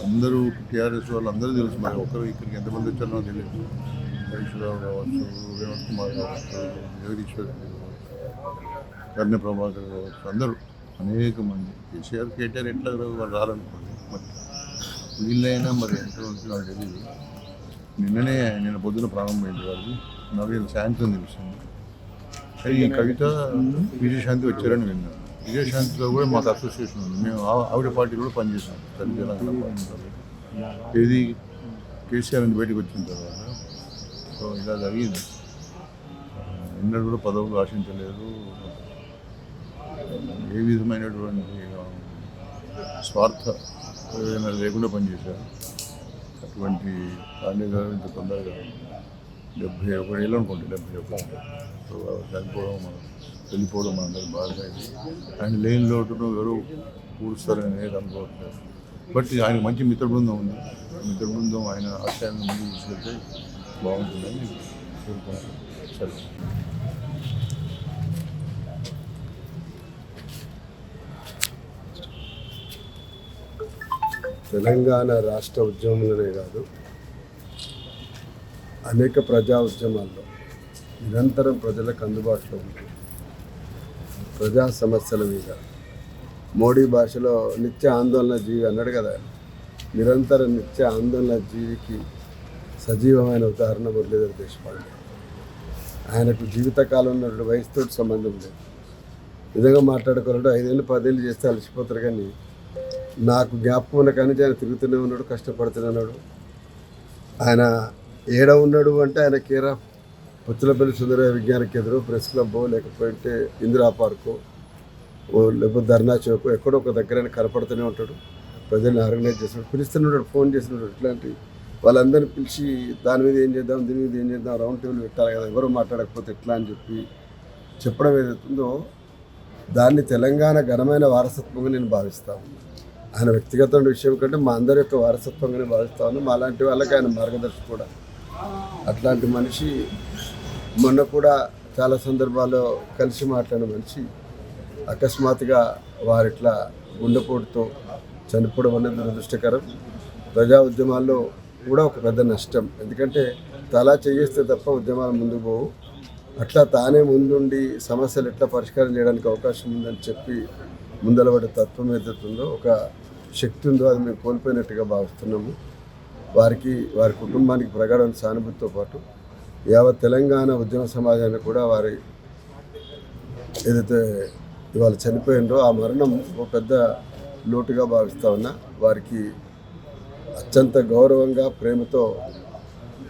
అందరూ టీఆర్ఎస్ వాళ్ళు అందరూ తెలుసు. మరి ఒకరు ఇక్కడికి ఎంతమంది వచ్చారో తెలియదు. హరీశ్రావు కావచ్చు, వినోద్ కుమార్ కావచ్చు, జగదీశ్వర్ కావచ్చు, కర్ణ ప్రభాకర్ కావచ్చు, అందరూ అనేక మంది. కేసీఆర్, కేటీఆర్ ఎట్లా వాళ్ళు రాలనుకోండి. మరి వీళ్ళైనా మరి ఎంత ఉంటుంది నాకు తెలియదు. నిన్న పొద్దున ప్రారంభమైంది వాళ్ళు. నాకు సాయంత్రం తెలిసింది. ఈ కవిత విజయశాంతి వచ్చారని విన్నాను. విజయశాంతితో కూడా మాకు అసోసియేషన్ ఉంది. మేము ఆవిడ పార్టీలో కూడా పనిచేసాం. తెలంగాణ పార్టీలో ఏది కేసీఆర్ నుంచి బయటకు వచ్చిన తర్వాత. సో ఇలా జరిగింది. ఎన్నడూ కూడా పదవులు ఆశించలేదు. ఏ విధమైనటువంటి స్వార్థ లేకుండా పనిచేశారు. అటువంటి పాండే గారు ఇంత తొందరగా 71 ఏళ్ళు అనుకోండి, 71. సో చనిపోవడం, మనం వెళ్ళిపోవడం మనందరికి బాగా అయింది. ఆయన లేని లోటును ఎవరు పూడుస్తారని అనేది అనుకోవట్లేదు. బట్ ఆయన మంచి మిత్ర బృందం ఉంది. మిత్ర బృందం ఆయన ఆశయాన్ని ముందుకు తీసుకెళ్తే బాగుంటుందని కోరుకుంటున్నాను. సరే. తెలంగాణ రాష్ట్ర ఉద్యమంలోనే కాదు, అనేక ప్రజా ఉద్యమాల్లో నిరంతరం ప్రజలకు అందుబాటులో ఉంటుంది. ప్రజా సమస్యల మీద మోడీ భాషలో నిత్య ఆందోళన జీవి అన్నాడు కదా. నిరంతర నిత్య ఆందోళన జీవికి సజీవమైన ఉదాహరణ మురళీధర్ దేశపాండే. ఆయనకు జీవితకాలం ఉన్నటువంటి వయసుతో సంబంధం లేదు. నిజంగా మాట్లాడుకోవాలంటే 5 ఏళ్ళు 10 ఏళ్ళు చేస్తే అలసిపోతారు. కానీ నాకు జ్ఞాపకం ఉన్న కానీ ఆయన తిరుగుతూనే ఉన్నాడు, కష్టపడుతూనే ఉన్నాడు. ఆయన ఏడ ఉన్నాడు అంటే ఆయన కేర్ ఆఫ్ పుచ్చలపల్లి సుందరయ్య విజ్ఞాన కేంద్రం, ప్రెస్ క్లబ్, లేకపోతే ఇందిరా పార్కు, లేకపోతే ధర్నా చౌక్, ఎక్కడో ఒక దగ్గర ఆయన కనపడుతూనే ఉంటాడు. ప్రజల్ని ఆర్గనైజ్ చేస్తున్నాడు, పిలుస్తూనే ఉంటాడు, ఫోన్ చేస్తున్నాడు. ఇట్లాంటి వాళ్ళందరినీ పిలిచి దాని మీద ఏం చేద్దాం, దీని మీద ఏం చేద్దాం, రౌండ్ టేబుల్ పెట్టాలి కదా, ఎవరు మాట్లాడకపోతే ఎట్లా అని చెప్పి చెప్పడం ఏదైతుందో దాన్ని తెలంగాణ ఘనమైన వారసత్వంగా నేను భావిస్తాను. ఆయన వ్యక్తిగత విషయం కంటే మా అందరి యొక్క వారసత్వంగానే భావిస్తాను. మా లాంటి వాళ్ళకి ఆయన మార్గదర్శి కూడా. అట్లాంటి మనిషి మొన్న కూడా చాలా సందర్భాల్లో కలిసి మాట్లాడిన మనిషి అకస్మాత్తుగా వారిట్లా గుండెపోటుతో చనిపోవడం అనేది దురదృష్టకరం. ప్రజా ఉద్యమాల్లో కూడా ఒక పెద్ద నష్టం. ఎందుకంటే తలా చేయిస్తే తప్ప ఉద్యమాలు ముందుకు పోవు. అట్లా తానే ముందుండి సమస్యలు ఎట్లా పరిష్కారం చేయడానికి అవకాశం ఉందని చెప్పి ముందలబడే తత్వం ఏదైతుందో, ఒక శక్తి ఉందో అది మేము కోల్పోయినట్టుగా భావిస్తున్నాము. వారికి, వారి కుటుంబానికి ప్రగాఢమైన సానుభూతితో పాటు యావత్ తెలంగాణ ఉద్యమ సమాజాన్ని కూడా వారి ఏదైతే ఇవాళ చనిపోయిందో ఆ మరణం ఒక పెద్ద లోటుగా భావిస్తా ఉన్నా. వారికి అత్యంత గౌరవంగా ప్రేమతో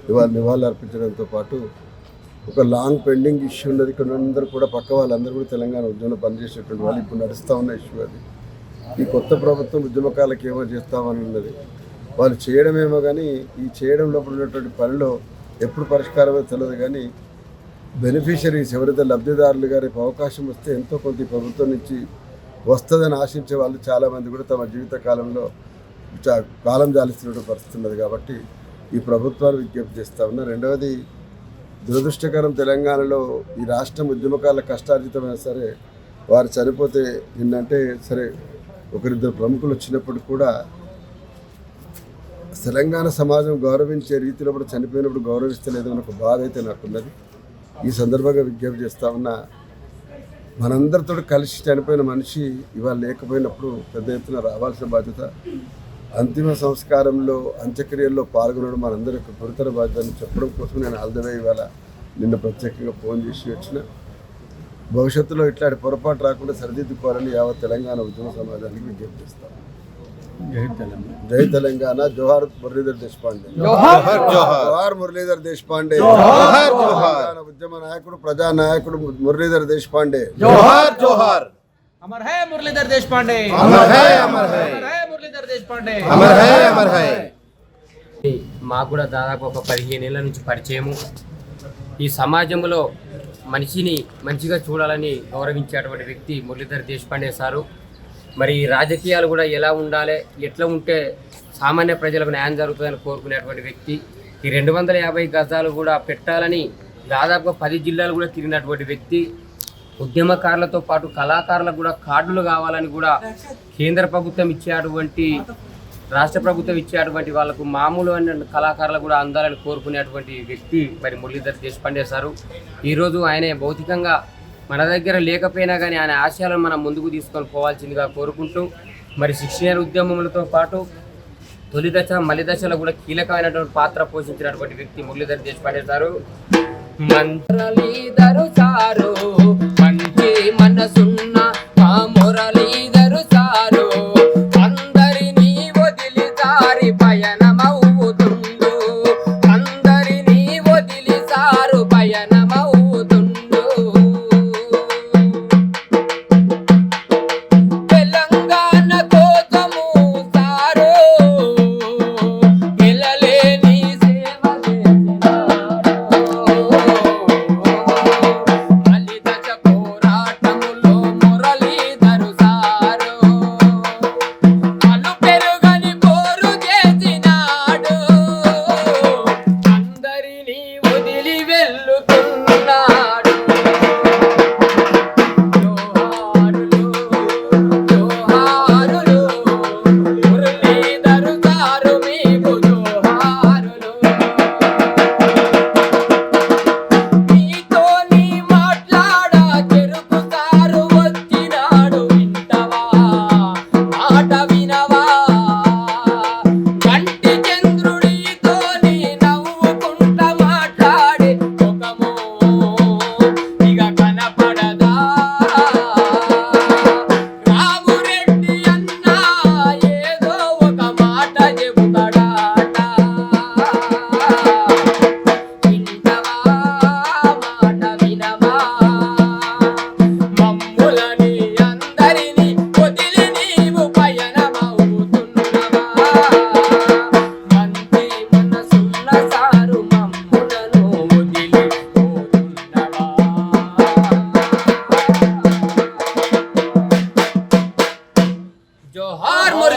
ఇవాళ నివాళులు అర్పించడంతో పాటు ఒక లాంగ్ పెండింగ్ ఇష్యూ ఉన్నది. ఇక్కడ అందరూ కూడా పక్క వాళ్ళందరూ కూడా తెలంగాణ ఉద్యమంలో పనిచేసేటువంటి వాళ్ళు ఇప్పుడు నడుస్తూ ఉన్న ఇష్యూ అది. ఈ కొత్త ప్రభుత్వం ఉద్యమకాలకు ఏమో చేస్తామని ఉన్నది. వాళ్ళు చేయడమేమో కానీ ఈ చేయడం లోపల ఉన్నటువంటి పనిలో ఎప్పుడు పరిష్కారమో తెలియదు. కానీ బెనిఫిషరీస్ ఎవరైతే లబ్ధిదారులు గారి అవకాశం వస్తే ఎంతో కొంత ఈ ప్రభుత్వం నుంచి వస్తుందని ఆశించే వాళ్ళు చాలామంది కూడా తమ జీవిత కాలంలో కాలం జాలిస్తున్న పరిస్థితి ఉన్నది. కాబట్టి ఈ ప్రభుత్వాన్ని విజ్ఞప్తి చేస్తూ ఉన్నా. రెండవది దురదృష్టకరం, తెలంగాణలో ఈ రాష్ట్రం ఉద్యమకాల కష్టార్జితమైనా సరే వారు చనిపోతే నిన్నంటే సరే ఒకరిద్దరు ప్రముఖులు వచ్చినప్పుడు కూడా తెలంగాణ సమాజం గౌరవించే రీతిలో కూడా చనిపోయినప్పుడు గౌరవిస్తలేదు అని ఒక బాధ అయితే నాకున్నది. ఈ సందర్భంగా విజ్ఞప్తి చేస్తా ఉన్నా. మనందరితో కలిసి చనిపోయిన మనిషి ఇవాళ లేకపోయినప్పుడు పెద్ద ఎత్తున రావాల్సిన బాధ్యత, అంతిమ సంస్కారంలో అంత్యక్రియల్లో పాల్గొనడం మనందరి యొక్క గురుతర బాధ్యతని చెప్పడం కోసం నేను ఆల్ ద వే ఇవాళ నిన్న ప్రత్యేకంగా ఫోన్ చేసి వచ్చిన. భవిష్యత్తులో ఇట్లాంటి పొరపాటు రాకుండా సరిదిద్దుకోవాలని యావత్ తెలంగాణ ఉద్యమ సమాజానికి విజ్ఞప్తి చేస్తాను. జై తెలంగాణ. జోహార్ మురళీధర్ దేశపాండే. జోహార్ మురళీధర్ దేశపాండే. తెలంగాణ ఉద్యమ నాయకుడు, ప్రజా నాయకుడు మురళీధర్ దేశపాండే. జోహార్ జోహార్. अमर है मुरलीधर देशपांडे. అమర్ హై అమర్ హై. अमर है मुरलीधर देशपांडे. అమర్ హై అమర్ హై. మాకు కూడా దాదాపు ఒక 15 ఏళ్ల నుంచి పరిచయము. ఈ సమాజంలో మనిషిని మంచిగా చూడాలని గౌరవించేటువంటి వ్యక్తి మురళీధర్ దేశపాండే సారు. మరి రాజకీయాలు కూడా ఎలా ఉండాలి, ఎట్లా ఉంటే సామాన్య ప్రజలకు న్యాయం జరుగుతుందని కోరుకునేటువంటి వ్యక్తి. ఈ 250 గజాలు కూడా పెట్టాలని దాదాపుగా 10 జిల్లాలు కూడా తిరిగినటువంటి వ్యక్తి. ఉద్యమకారులతో పాటు కళాకారులకు కూడా కార్డులు కావాలని కూడా కేంద్ర ప్రభుత్వం ఇచ్చేటువంటి, రాష్ట్ర ప్రభుత్వం ఇచ్చేటువంటి వాళ్ళకు మామూలు కళాకారులు కూడా అందాలని కోరుకునేటువంటి వ్యక్తి మరి మురళీధర్ దేశపాండే సారు. ఈరోజు ఆయన భౌతికంగా మన దగ్గర లేకపోయినా కానీ ఆయన ఆశయాలను మనం ముందుకు తీసుకొని పోవాల్సిందిగా కోరుకుంటూ, మరి 16 ఉద్యమములతో పాటు తొలి దశ మలి దశలో కూడా కీలకమైనటువంటి పాత్ర పోషించినటువంటి వ్యక్తి మురళీధర్ దేశపాండే సారు. మురళీధరు సారు మంచి మనసున్న మా మురళీధరు సారు అందరినీ వదిలి సారి పయనమవుతుండు. అందరినీ వదిలి సారు పయనమవుతుండు. తెలంగాణ కోసము సారు ఎలలేని సేవ చేసినాడు. అలిదశ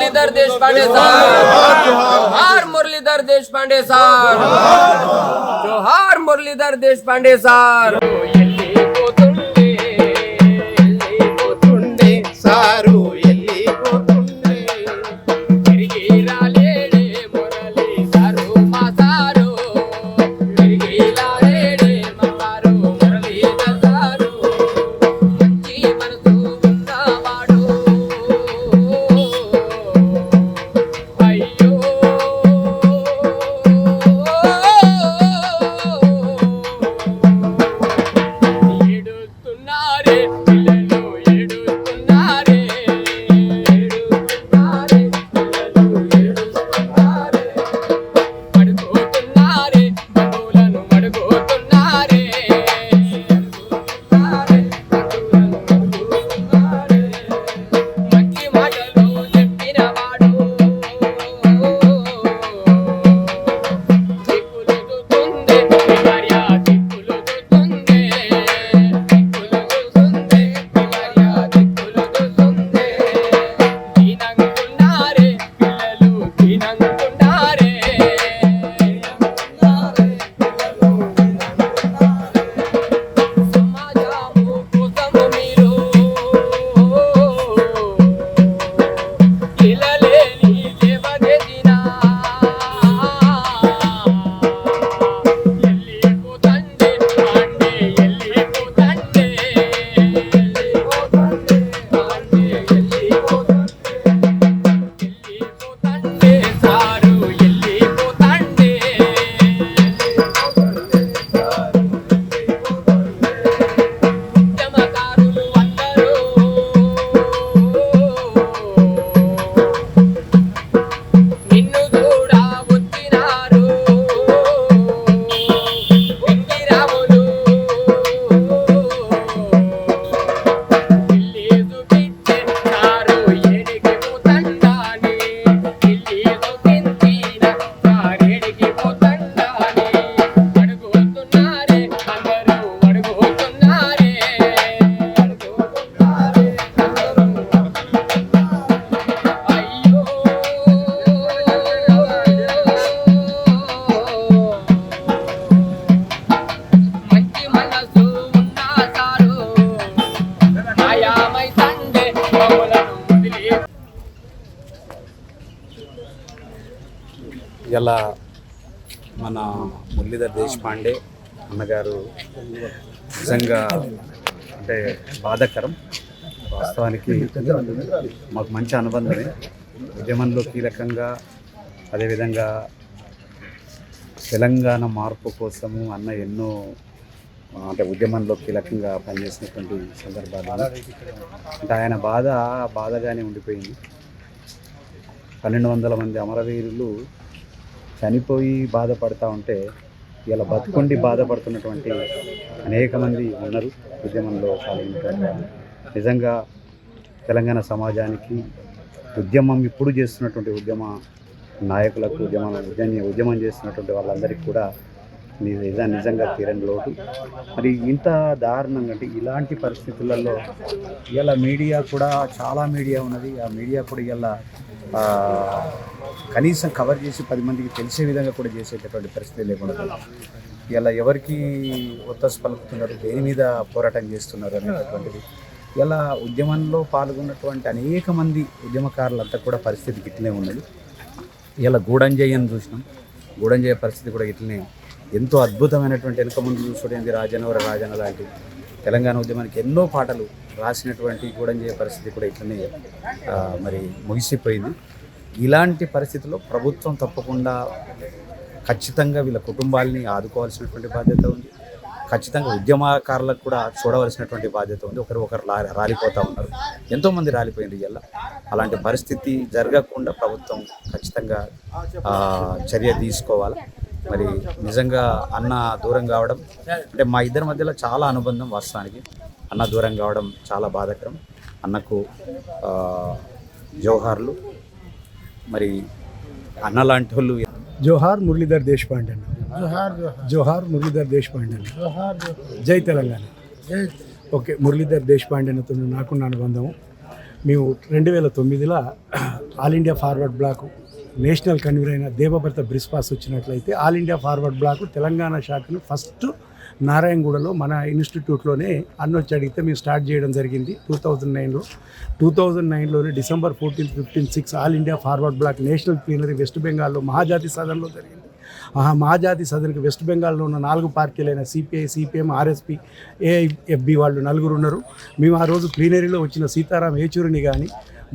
मुरलीधर देशपांडे साहब, जोहार मुरलीधर देशपांडे साहब, जोहार मुरलीधर देशपांडे साहब. సారు వెళ్ళిపోతుండే తిరిగి రాలేడే మురళీధరు మా సారు, తిరిగి రాలేడే మా సారు మురళీధర్ సారు. మంచి మనసు ఉన్నవాడు, అయ్యో ఏడుస్తున్నారే పిల్లలు, ఏడుస్తున్నారే, ఏడుస్తున్నారే పిల్లలు, ఏడుస్తున్నారే. అడుగుతున్నారే బంధువులను, అడుగుతున్నారే, అడుగుతున్నారే బంధువులను, అడుగుతున్నారే. మంచి మాటలు చెప్పినవాడు దిక్కులుతుంది మీ భార్య, దిక్కులుతుంది, దిక్కులుతుంది మీ భార్య, దిక్కులుతుంది. దీనంకున్నారే పిల్లలు, దీనంకున్నారే, సమాజము కోసము మీరు ఇలలేని లేవదెదినా ఎల్లిపోతండే పాండే, ఎల్లిపోతండే, ఎల్లిపోతండే పాండే, ఎల్లిపోతండే సారు, ఎల్లిపోతండే. ఉద్యమకారులు అందరూ నిన్ను కూడా వచ్చినారు, వెంకిరాములు ఇల్లి చూపించారు, ఏడికి పోతండాని, ఇల్లి చూపించిన సారేడికి పోతండాని. అడుగుతున్నారే అందరూ, అడుగుతున్నారే, అడుగుతున్నారే అందరూ. అయ్యో మంచి మనసు ఉన్న సారు మాయామై తండే మమ్మలను వదిలి. ఇలా మన మురళీధర్ దేశపాండే అన్నగారు నిజంగా అంటే బాధాకరం. వాస్తవానికి మాకు మంచి అనుబంధమే, ఉద్యమంలో కీలకంగా, అదేవిధంగా తెలంగాణ మార్పు కోసము అన్న ఎన్నో అంటే ఉద్యమంలో కీలకంగా పనిచేసినటువంటి సందర్భాలు. అంటే ఆయన బాధగానే ఉండిపోయింది. 1200 మంది అమరవీరులు చనిపోయి బాధపడతా ఉంటే ఇలా బతుకుండి బాధపడుతున్నటువంటి అనేక మంది ఉన్నారు ఉద్యమంలో పాల్గొన్నటువంటి. నిజంగా తెలంగాణ సమాజానికి ఉద్యమం ఇప్పుడు చేస్తున్నటువంటి ఉద్యమ నాయకులకు, ఉద్యమం చేస్తున్నటువంటి వాళ్ళందరికీ కూడా నిజంగా తీరని లోటు. మరి ఇంత దారుణంగా అంటే ఇలాంటి పరిస్థితులలో ఇలా మీడియా కూడా చాలా మీడియా ఉన్నది. ఆ మీడియా కూడా ఇలా కనీసం కవర్ చేసి 10 మందికి తెలిసే విధంగా కూడా చేసేటటువంటి పరిస్థితి లేకుండా ఇలా ఎవరికి ఒత్తాసు పలుకుతున్నారు, దేని మీద పోరాటం చేస్తున్నారు అనేటటువంటిది. ఇలా ఉద్యమంలో పాల్గొన్నటువంటి అనేక మంది ఉద్యమకారులంతా కూడా పరిస్థితి గిట్లనే ఉన్నది. ఇలా గూడంజయ్యను చూసినాం, గూడంజయ్య పరిస్థితి కూడా ఇట్లనే ఎంతో అద్భుతమైనటువంటి వెనుక ముందు చూసుకుంటే రాజన లాంటి తెలంగాణ ఉద్యమానికి ఎన్నో పాటలు రాసినటువంటి గూడంజయ్య పరిస్థితి కూడా ఇట్లనే మరి ముగిసిపోయింది. ఇలాంటి పరిస్థితుల్లో ప్రభుత్వం తప్పకుండా ఖచ్చితంగా వీళ్ళ కుటుంబాలని ఆదుకోవాల్సినటువంటి బాధ్యత ఉంది. ఖచ్చితంగా ఉద్యమకారులకు కూడా చూడవలసినటువంటి బాధ్యత ఉంది. ఒకరు రాలిపోతూ ఉన్నారు, ఎంతోమంది రాలిపోయింది. ఇలా అలాంటి పరిస్థితి జరగకుండా ప్రభుత్వం ఖచ్చితంగా చర్య తీసుకోవాలి. మరి నిజంగా అన్న దూరం కావడం అంటే మా ఇద్దరి మధ్యలో చాలా అనుబంధం. వాస్తవానికి అన్న దూరం కావడం చాలా బాధాకరం. అన్నకు జోహార్లు. మరి అన్న లాంటి వాళ్ళు జోహార్ మురళీధర్ దేశపాండే అన్న. జోహార్ మురళీధర్ దేశపాండే అన్న. జై తెలంగాణ. ఓకే, మురళీధర్ దేశపాండే అన్నతో నాకున్న అనుబంధం, మేము 2009లో all India forward black national convener అయిన దేవభర్త బ్రిస్పాస్ వచ్చినట్లయితే all India forward bloc Telangana శాఖను ఫస్ట్ నారాయణగూడలో మన ఇన్స్టిట్యూట్లోనే అన్నొచ్చి అడిగితే మేము స్టార్ట్ చేయడం జరిగింది 2009లో. 2009లోనే December 14, 15, 6 All India forward black National Plenary West బెంగాల్లో మహాజాతి సదన్లో జరిగింది. ఆ మహాజాతి సదన్కి వెస్ట్ బెంగాల్లో ఉన్న 4 పార్టీలైన సిపిఐ, సిపిఎం, ఆర్ఎస్పి, ఏఐఎఫ్బి వాళ్ళు 4 ఉన్నారు. మేము ఆ రోజు ప్లీనరీలో వచ్చిన సీతారాం ఏచూరిని కానీ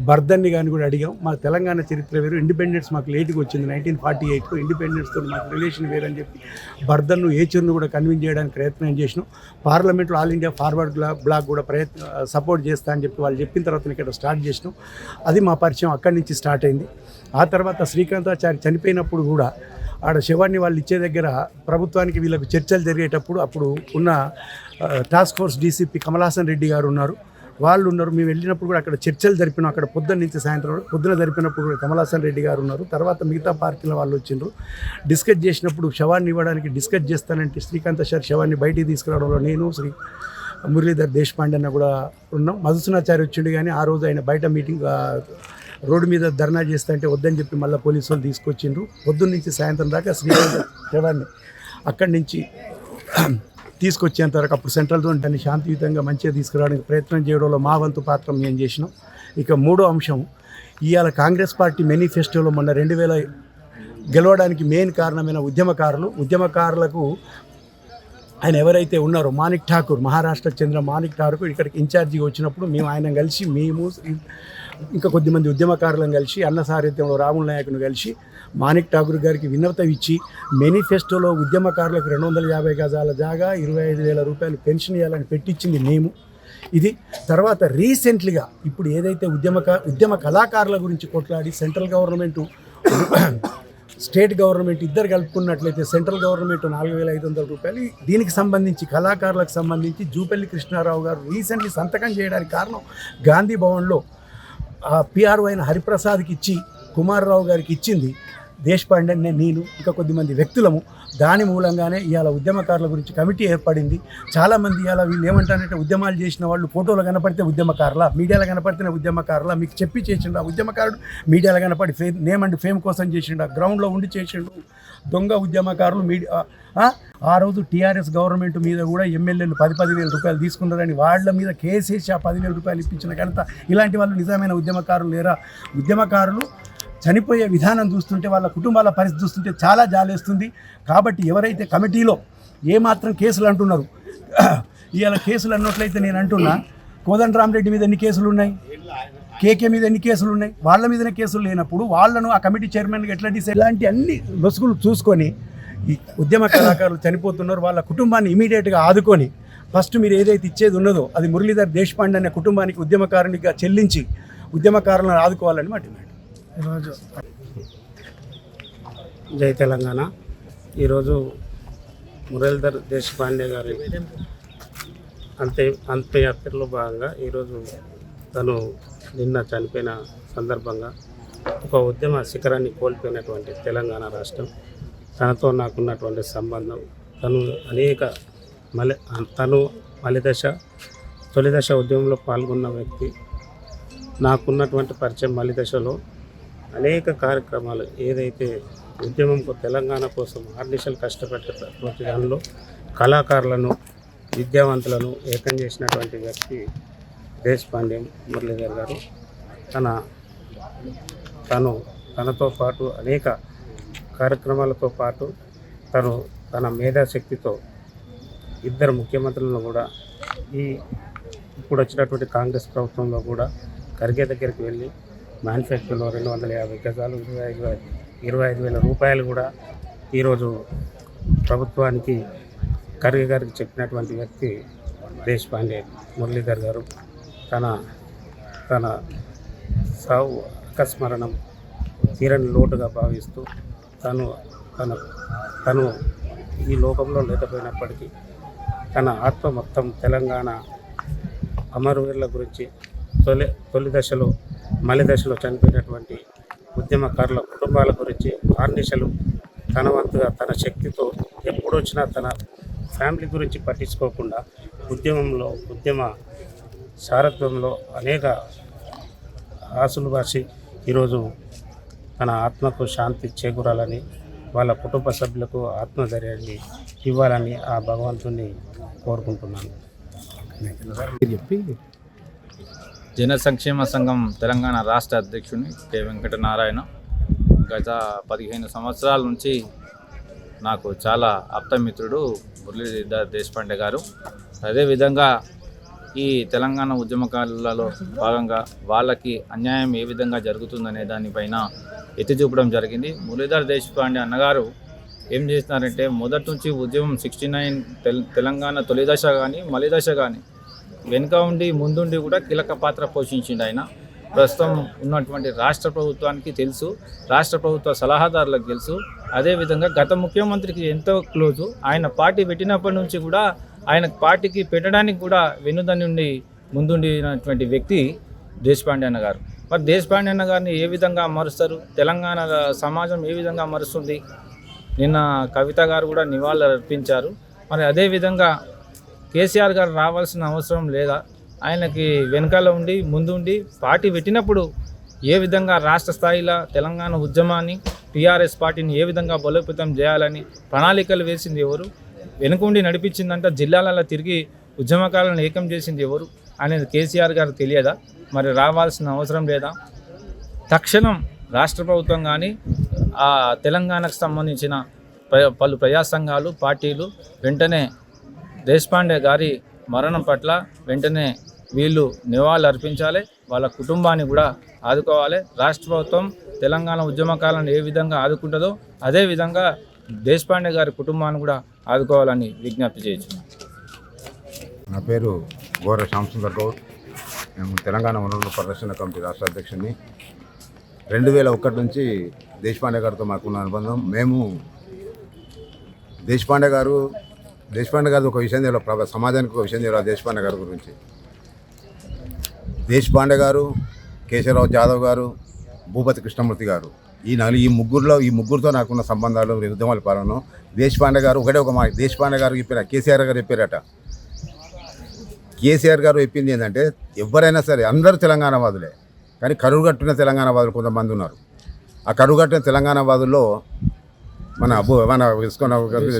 బర్దన్ని కానీ కూడా అడిగాం. మా తెలంగాణ చరిత్ర వేరు, ఇండిపెండెన్స్ మాకు లేట్గా వచ్చింది 1948లో, ఇండిపెండెన్స్తో మాకు రిలేషన్ వేరని చెప్పి బర్దన్ను ఏచూరిని కూడా కన్విన్స్ చేయడానికి ప్రయత్నం చేసినాం. పార్లమెంట్లో ఆల్ ఇండియా ఫార్వర్డ్ బ్లాక్ కూడా సపోర్ట్ చేస్తా అని చెప్పి వాళ్ళు చెప్పిన తర్వాత ఇక్కడ స్టార్ట్ చేసినాం. అది మా పరిచయం అక్కడి నుంచి స్టార్ట్ అయింది. ఆ తర్వాత శ్రీకాంతాచారి చనిపోయినప్పుడు కూడా ఆడ శవాన్ని వాళ్ళు ఇచ్చే దగ్గర ప్రభుత్వానికి వీళ్ళకు చర్చలు జరిగేటప్పుడు అప్పుడు ఉన్న task force DCP Kamalasan Reddy గారు ఉన్నారు, వాళ్ళు ఉన్నారు. మేము వెళ్ళినప్పుడు కూడా అక్కడ చర్చలు జరిపినాం. అక్కడ పొద్దున్న నుంచి సాయంత్రం పొద్దున జరిపినప్పుడు కూడా కమలాసన్ రెడ్డి గారు ఉన్నారు. తర్వాత మిగతా పార్టీల వాళ్ళు వచ్చిండ్రు. డిస్కస్ చేసినప్పుడు శవాన్ని ఇవ్వడానికి డిస్కస్ చేస్తానంటే శ్రీకాంతాచారి శవాన్ని బయటికి తీసుకురావడంలో నేను శ్రీ మురళీధర్ దేశపాండే అన్న కూడా ఉన్నాం. మధుసూనాచారి వచ్చిండు కానీ ఆ రోజు ఆయన బయట మీటింగ్ రోడ్డు మీద ధర్నా చేస్తా అంటే వద్దని చెప్పి మళ్ళీ పోలీసు వాళ్ళు తీసుకొచ్చిండ్రు. పొద్దున్న నుంచి సాయంత్రం దాకా శ్రీకాంత్ శవాన్ని అక్కడి నుంచి తీసుకొచ్చేంత వరకు అప్పుడు సెంట్రల్ జోన్ దాన్ని శాంతియుతంగా మంచిగా తీసుకురావడానికి ప్రయత్నం చేయడంలో మా వంతు పాత్ర మేము చేసినాం. ఇక మూడో అంశం, ఇవాళ కాంగ్రెస్ పార్టీ మేనిఫెస్టోలో మొన్న 2000 గెలవడానికి మెయిన్ కారణమైన ఉద్యమకారులకు ఆయన ఎవరైతే ఉన్నారో మాణిక్ ఠాకూర్, మహారాష్ట్ర చెందిన మాణిక్ ఠాకూర్ ఇక్కడికి ఇన్ఛార్జిగా వచ్చినప్పుడు మేము ఆయన కలిసి మేము ఇంకా కొద్దిమంది ఉద్యమకారులను కలిసి అన్న సారథ్యంలో రాముల నాయకుని కలిసి మాణిక్ ఠాకూర్ గారికి వినతి ఇచ్చి మేనిఫెస్టోలో ఉద్యమకారులకు 250 గజాల జాగా 25,000 రూపాయలు పెన్షన్ ఇవ్వాలని పెట్టించింది మేము. ఇది తర్వాత రీసెంట్లీగా ఇప్పుడు ఏదైతే ఉద్యమ కళాకారుల గురించి కొట్లాడి సెంట్రల్ గవర్నమెంటు స్టేట్ గవర్నమెంట్ ఇద్దరు కలుపుకున్నట్లయితే సెంట్రల్ గవర్నమెంట్ 4,500 రూపాయలు దీనికి సంబంధించి కళాకారులకు సంబంధించి జూపల్లి కృష్ణారావు గారు రీసెంట్లీ సంతకం చేయడానికి కారణం గాంధీ భవన్లో పిఆర్ఓ అయిన హరిప్రసాద్కి ఇచ్చి కుమారరావు గారికి ఇచ్చింది దేశపాండే, నేను ఇంకా కొద్దిమంది వ్యక్తులము. దాని మూలంగానే ఇవాళ ఉద్యమకారుల గురించి కమిటీ ఏర్పడింది. చాలామంది ఇవాళ వీళ్ళు ఏమంటారంటే ఉద్యమాలు చేసిన వాళ్ళు ఫోటోలు కనపడితే ఉద్యమకారుల, మీడియాలో కనపడితేనే ఉద్యమకారుల, మీకు చెప్పి చేసిండు ఆ ఉద్యమకారుడు, మీడియాలో కనపడి నేమ్ అండ్ ఫేమ్ కోసం చేసిండు, గ్రౌండ్లో ఉండి చేసిండు. దొంగ ఉద్యమకారులు ఆ రోజు టీఆర్ఎస్ గవర్నమెంట్ మీద కూడా ఎమ్మెల్యేలు 10,000 రూపాయలు తీసుకున్నారని వాళ్ళ మీద కేసేసి ఆ 10,000 రూపాయలు ఇప్పించిన ఘనత ఇలాంటి వాళ్ళు నిజమైన ఉద్యమకారులు లేరా? ఉద్యమకారులు చనిపోయే విధానం చూస్తుంటే వాళ్ళ కుటుంబాల పరిస్థితి చూస్తుంటే చాలా జాలేస్తుంది. కాబట్టి ఎవరైతే కమిటీలో ఏమాత్రం కేసులు అంటున్నారు, ఇవాళ కేసులు అన్నట్లయితే నేను అంటున్నా కోదండరామరెడ్డి మీద ఎన్ని కేసులు ఉన్నాయి, కేకే మీద ఎన్ని కేసులు ఉన్నాయి, వాళ్ళ మీదనే కేసులు లేనప్పుడు వాళ్ళను ఆ కమిటీ చైర్మన్గా ఎట్లా డిసైడ్, ఇలాంటి అన్ని లొసుగులు చూసుకొని ఈ ఉద్యమ కళాకారులు చనిపోతున్నారు, వాళ్ళ కుటుంబాన్ని ఇమీడియట్గా ఆదుకొని ఫస్ట్ మీరు ఏదైతే ఇచ్చేది ఉన్నదో అది మురళీధర్ దేశపాండే అనే కుటుంబానికి ఉద్యమకారునిగా చెల్లించి ఉద్యమకారులను ఆదుకోవాలని మా డిమాండ్. ఈరోజు జై తెలంగాణ. ఈరోజు మురళీధర్ దేశపాండే గారి అంత్యయాత్రలో భాగంగా ఈరోజు తను నిన్న చనిపోయిన సందర్భంగా ఒక ఉద్యమ శిఖరాన్ని కోల్పోయినటువంటి తెలంగాణ రాష్ట్రం, తనతో నాకున్నటువంటి సంబంధం, తను తొలి దశ ఉద్యమంలో పాల్గొన్న వ్యక్తి, నాకున్నటువంటి పరిచయం మలిదశలో అనేక కార్యక్రమాలు ఏదైతే ఉద్యమంకు తెలంగాణ కోసం ఆర్నిషలు కష్టపడేటువంటి దానిలో కళాకారులను విద్యావంతులను ఏకం చేసినటువంటి వ్యక్తి దేశపాండే మురళీధర్ గారు. తనతో పాటు అనేక కార్యక్రమాలతో పాటు తన మేధాశక్తితో ఇద్దరు ముఖ్యమంత్రులను కూడా ఇప్పుడు వచ్చినటువంటి కాంగ్రెస్ ప్రభుత్వంలో కూడా ఖర్గే దగ్గరికి వెళ్ళి మ్యానుఫ్యాక్చర్లో 250 గజాలు 25,000 రూపాయలు కూడా ఈరోజు ప్రభుత్వానికి ఖర్గే గారికి చెప్పినటువంటి వ్యక్తి దేశపాండే మురళీధర్ గారు. తన సావు అకస్మరణం తీరని లోటుగా భావిస్తూ తను ఈ లోకంలో లేకపోయినప్పటికీ తన ఆత్మ మొత్తం తెలంగాణ అమరవీరుల గురించి తొలి దశలో మలి దశలో చనిపోయినటువంటి ఉద్యమకారుల కుటుంబాల గురించి ఆర్నిశలు తన వంతుగా తన శక్తితో ఎప్పుడొచ్చినా తన ఫ్యామిలీ గురించి పట్టించుకోకుండా ఉద్యమ సారథ్యంలో అనేక ఆశలు బాసి ఈరోజు తన ఆత్మకు శాంతి చేకూరాలని, వాళ్ళ కుటుంబ సభ్యులకు ఆత్మధైర్యాన్ని ఇవ్వాలని ఆ భగవంతుని కోరుకుంటున్నాను. చెప్పి జన సంక్షేమ సంఘం తెలంగాణ రాష్ట్ర అధ్యక్షుని కె వెంకటనారాయణ. గత 15 సంవత్సరాల నుంచి నాకు చాలా ఆప్తమిత్రుడు మురళీధర్ దేశపాండే గారు. అదేవిధంగా ఈ తెలంగాణ ఉద్యమకాలలో భాగంగా వాళ్ళకి అన్యాయం ఏ విధంగా జరుగుతుందనే దానిపైన ఎత్తి చూపడం జరిగింది. మురళీధర్ దేశపాండే అన్నగారు ఏం చేస్తున్నారంటే మొదటి నుంచి ఉద్యమం 69 తెలంగాణ తొలి దశ కానీ మలి దశ కానీ వెనుక ఉండి ముందుండి కూడా కీలక పాత్ర పోషించిండు ఆయన. ప్రస్తుతం ఉన్నటువంటి రాష్ట్ర ప్రభుత్వానికి తెలుసు, రాష్ట్ర ప్రభుత్వ సలహాదారులకు తెలుసు. అదేవిధంగా గత ముఖ్యమంత్రికి ఎంతో క్లోజు. ఆయన పార్టీ పెట్టినప్పటి నుంచి కూడా ఆయన పార్టీకి పెట్టడానికి కూడా వెన్నుదన్ను నుండి ముందుండినటువంటి వ్యక్తి దేశపాండే అన్న గారు. మరి దేశపాండే అన్న గారిని ఏ విధంగా మారుస్తారు, తెలంగాణ సమాజం ఏ విధంగా మారుస్తుంది? నిన్న కవిత గారు కూడా నివాళులు అర్పించారు. మరి అదేవిధంగా కేసీఆర్ గారు రావాల్సిన అవసరం లేదా? ఆయనకి వెనకాల ఉండి ముందుండి పార్టీ పెట్టినప్పుడు ఏ విధంగా రాష్ట్ర స్థాయిలో తెలంగాణ ఉద్యమాన్ని, టీఆర్ఎస్ పార్టీని ఏ విధంగా బలోపేతం చేయాలని ప్రణాళికలు వేసింది ఎవరు? వెనుకుండి నడిపించిందంట జిల్లాలలో తిరిగి ఉద్యమకాలను ఏకం చేసింది ఎవరు అనేది కేసీఆర్ గారికి తెలియదా? మరి రావాల్సిన అవసరం లేదా? తక్షణం రాష్ట్ర ప్రభుత్వం కానీ ఆ తెలంగాణకు సంబంధించిన పలు ప్రజా సంఘాలు, పార్టీలు వెంటనే దేశపాండే గారి మరణం పట్ల వెంటనే వీళ్ళు నివాళులు అర్పించాలి, వాళ్ళ కుటుంబాన్ని కూడా ఆదుకోవాలి. రాష్ట్ర ప్రభుత్వం తెలంగాణ ఉద్యమకాలను ఏ విధంగా ఆదుకుంటుందో అదేవిధంగా దేశపాండే గారి కుటుంబాన్ని కూడా ఆదుకోవాలని విజ్ఞప్తి చేయొచ్చు. నా పేరు గోర శ్యామసుందర్ గౌడ్. మేము తెలంగాణ వనరుల పరిరక్షణ కమిటీ రాష్ట్ర అధ్యక్షుడిని. 2001 నుంచి దేశపాండే గారితో మాకున్న అనుబంధం. మేము దేశపాండే గారు ఒక విషయం తెలియదు, సమాజానికి ఒక విషయం తెలియదు దేశపాండే గారి గురించి. దేశపాండే గారు, కేశవరావు జాదవ్ గారు, భూపతి కృష్ణమూర్తి గారు, ఈ ముగ్గురితో నాకున్న సంబంధాలు ఉద్యమాల పాలన. దేశపాండే గారు ఒకటే ఒక మాట దేశపాండే గారు చెప్పారు, కేసీఆర్ గారు చెప్పారట. కేసీఆర్ గారు చెప్పింది ఏంటంటే ఎవరైనా సరే అందరూ తెలంగాణవాదులే, కానీ కరువుగట్టిన తెలంగాణవాదులు కొంతమంది ఉన్నారు. ఆ కరువుగట్టిన తెలంగాణవాదుల్లో మన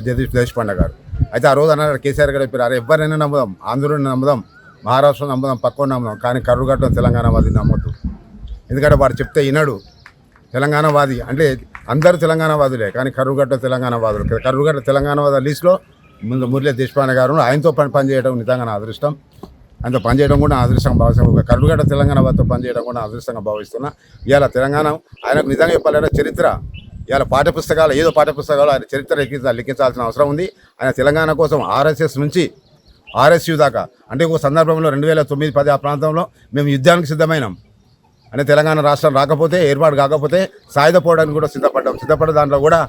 జగదీష్ దేశపాండే గారు అయితే ఆ రోజు అన్నారు, కేసీఆర్ గారు చెప్పారు, అరే ఎవరైనా నమ్ముదాం, ఆంధ్రుని నమ్ముదాం, మహారాష్ట్ర నమ్ముదాం, పక్కన నమ్ముదాం, కానీ కరువుగట్టిన తెలంగాణవాదిని నమ్మొద్దు. ఎందుకంటే వాడు చెప్తే వినడు. తెలంగాణవాది అంటే అందరూ తెలంగాణవాదులే, కానీ కరువుగట్టిన తెలంగాణవాదులు. కరువుగట్టిన తెలంగాణవాదుల లిస్టులో ముందు మురళీ దేశపాండే గారు. ఆయనతో పనిచేయడం నిజంగా నా అదృష్టం. ఆయనతో పనిచేయడం కూడా నా అదృష్టంగా భావిస్తాను. కరువుగట్టిన తెలంగాణవాదితో పనిచేయడం కూడా నా అదృష్టంగా భావిస్తున్నా. ఇవాళ తెలంగాణ ఆయనకు నిజంగా చెప్పాలంటే చరిత్ర, ఇవాళ పాఠ్యపుస్తకాలు ఏదో పాఠ్యపుస్తకాలు ఆయన చరిత్ర లిఖించాల్సిన అవసరం ఉంది. ఆయన తెలంగాణ కోసం ఆర్ఎస్ఎస్ నుంచి ఆర్ఎస్యు దాకా, అంటే ఒక సందర్భంలో 2009-10 ఆ ప్రాంతంలో మేము యుద్ధానికి సిద్ధమైనాం. అంటే తెలంగాణ రాష్ట్రం రాకపోతే, ఏర్పాటు కాకపోతే సాయుధపోవడానికి కూడా సిద్ధపడ్డ దాంట్లో కూడా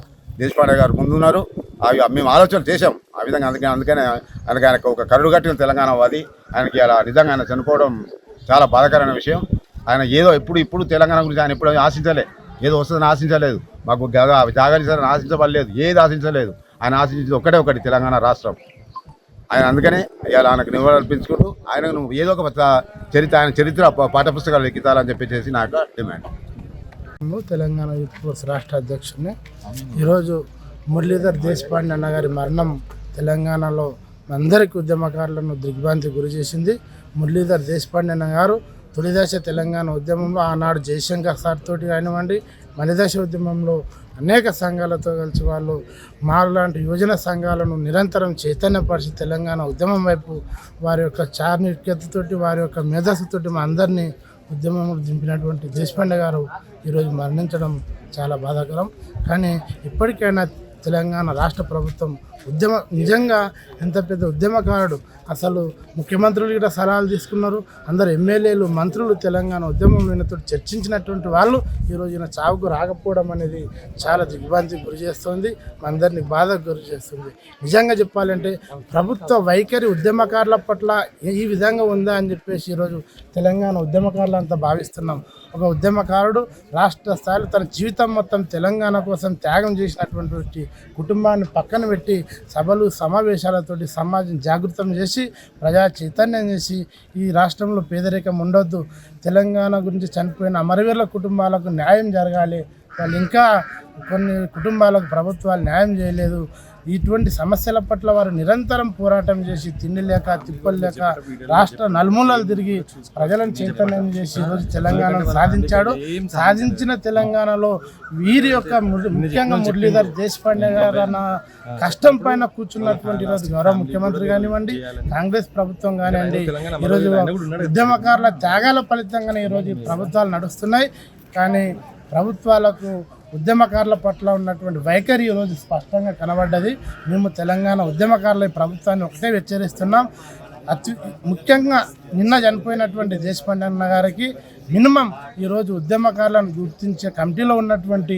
దేశపాండే గారు ముందున్నారు. అవి మేము ఆలోచన చేశాం ఆ విధంగా. అందుకనే ఆయనకు ఒక కరుడుగట్టిన తెలంగాణవాది. ఆయనకి అలా నిజంగా ఆయన చనిపోవడం చాలా బాధాకరమైన విషయం. ఆయన ఏదో ఇప్పుడు తెలంగాణ గురించి ఆయన ఎప్పుడు ఆశించలే, ఏదో వస్తుందని ఆశించలేదు, మాకు జాగరిస్తారని ఆశించబడలేదు, ఏది ఆశించలేదు. ఆయన ఆశించేది ఒకటి తెలంగాణ రాష్ట్రం. ఆయన అందుకనే ఇవాళ ఆయనకు నివాళులర్పించుకుంటూ ఆయనకు ఏదో ఒక ఆయన చరిత్ర పాఠ్యపుస్తకాలు ఎక్కించాలని చెప్పేసి నా యొక్క డిమాండ్. తెలంగాణ యూత్ ఫోర్స్ రాష్ట్ర అధ్యక్షుడిని. ఈరోజు మురళీధర్ దేశపాండే అన్న గారి మరణం తెలంగాణలో అందరికీ ఉద్యమకారులను దిగ్భ్రాంతి గురి చేసింది. మురళీధర్ దేశపాండే అన్న గారు తొలిదశ తెలంగాణ ఉద్యమంలో ఆనాడు జయశంకర్ సార్ తోటి కానివ్వండి, మలిదశ ఉద్యమంలో అనేక సంఘాలతో కలిసి వాళ్ళు మాలాంటి యువజన సంఘాలను నిరంతరం చైతన్యపరిచి తెలంగాణ ఉద్యమం వైపు వారి యొక్క చారిత్రతతోటి, వారి యొక్క మేధస్సుతోటి మా అందరినీ ఉద్యమంలో దింపినటువంటి దేశపాండే గారు ఈరోజు మరణించడం చాలా బాధాకరం. కానీ ఇప్పటికైనా తెలంగాణ రాష్ట్ర ప్రభుత్వం నిజంగా ఎంత పెద్ద ఉద్యమకారుడు, అసలు ముఖ్యమంత్రులు కూడా సలహాలు తీసుకున్నారు, అందరు ఎమ్మెల్యేలు, మంత్రులు తెలంగాణ ఉద్యమం ఈయనతో చర్చించినటువంటి వాళ్ళు ఈరోజు ఈయన చావుకు రాకపోవడం అనేది చాలా దిగ్భ్రాంతికి గురి చేస్తుంది, అందరినీ బాధకు గురి చేస్తుంది. నిజంగా చెప్పాలంటే ప్రభుత్వ వైఖరి ఉద్యమకారుల పట్ల ఈ విధంగా ఉందా అని చెప్పేసి ఈరోజు తెలంగాణ ఉద్యమకారులు అంతా భావిస్తున్నాం. ఒక ఉద్యమకారుడు రాష్ట్ర స్థాయిలో తన జీవితం మొత్తం తెలంగాణ కోసం త్యాగం చేసినటువంటి కుటుంబాన్ని పక్కన పెట్టి సభలు సమావేశాలతోటి సమాజం జాగృతం చేసి ప్రజా చైతన్యం చేసి ఈ రాష్ట్రంలో పేదరికం ఉండొద్దు, తెలంగాణ గురించి చనిపోయిన అమరవీరుల కుటుంబాలకు న్యాయం జరగాలి, వాళ్ళు ఇంకా కొన్ని కుటుంబాలకు ప్రభుత్వాలు న్యాయం చేయలేదు, ఇటువంటి సమస్యల పట్ల వారు నిరంతరం పోరాటం చేసి తిండి లేక తిప్పలు లేక రాష్ట్ర నలుమూలలు తిరిగి ప్రజలను చైతన్యం చేసి ఈరోజు తెలంగాణను సాధించాడు. సాధించిన తెలంగాణలో వీరి యొక్క ముఖ్యంగా మురళీధర్ దేశపాండే గారు అన్న కష్టం పైన కూర్చున్నటువంటి ఈరోజు గౌరవ ముఖ్యమంత్రి కానివ్వండి, కాంగ్రెస్ ప్రభుత్వం కానివ్వండి, ఈరోజు ఉద్యమకారుల త్యాగాల ఫలితంగానే ఈరోజు ఈ ప్రభుత్వాలు నడుస్తున్నాయి. కానీ ప్రభుత్వాలకు ఉద్యమకారుల పట్ల ఉన్నటువంటి వైఖరి ఈరోజు స్పష్టంగా కనబడ్డది. మేము తెలంగాణ ఉద్యమకారుల ప్రభుత్వాన్ని ఒకటే హెచ్చరిస్తున్నాం. ముఖ్యంగా నిన్న చనిపోయినటువంటి దేశపాండే అన్న గారికి మినిమం ఈరోజు ఉద్యమకారులను గుర్తించే కమిటీలో ఉన్నటువంటి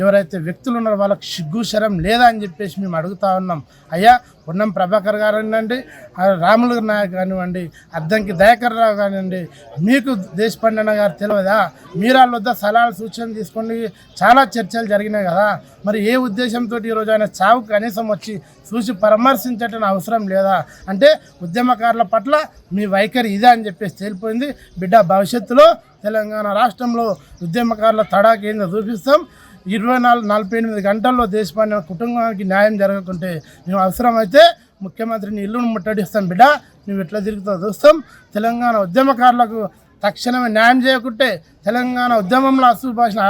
ఎవరైతే వ్యక్తులు ఉన్నారో వాళ్ళకి సిగ్గు శరం లేదా అని చెప్పేసి మేము అడుగుతా ఉన్నాం. అయ్యా పొన్నం ప్రభాకర్ గారు కానివ్వండి, రాములు నాయక్ కానివ్వండి, అద్దంకి దయాకర్ రావు కానివ్వండి, మీకు దేశపాండే అన్న గారు తెలియదా? మీరు వాళ్ళ వద్ద సలహాలు సూచనలు తీసుకొని చాలా చర్చలు జరిగినాయి కదా, మరి ఏ ఉద్దేశంతో ఈరోజు ఆయన చావు కనీసం వచ్చి చూసి పరామర్శించటం అవసరం లేదా అంటే ఉద్యమకారుల పట్ల మీ వైఖరి ఇదే అని చెప్పేసి తేలిపోయింది. బిడ్డ భవిష్యత్తులో తెలంగాణ రాష్ట్రంలో ఉద్యమకారుల తడాకి ఏందో చూపిస్తాం. 24-48 గంటల్లో దేశపాండే కుటుంబానికి న్యాయం జరగకుంటే మేము అవసరమైతే ముఖ్యమంత్రిని ఇల్లును ముట్టడిస్తాం. బిడ్డ నువ్వు ఎట్లా తిరుగుతావు చూస్తాం. తెలంగాణ ఉద్యమకారులకు తక్షణమే న్యాయం చేయకుంటే తెలంగాణ ఉద్యమంలో అసుభాషణ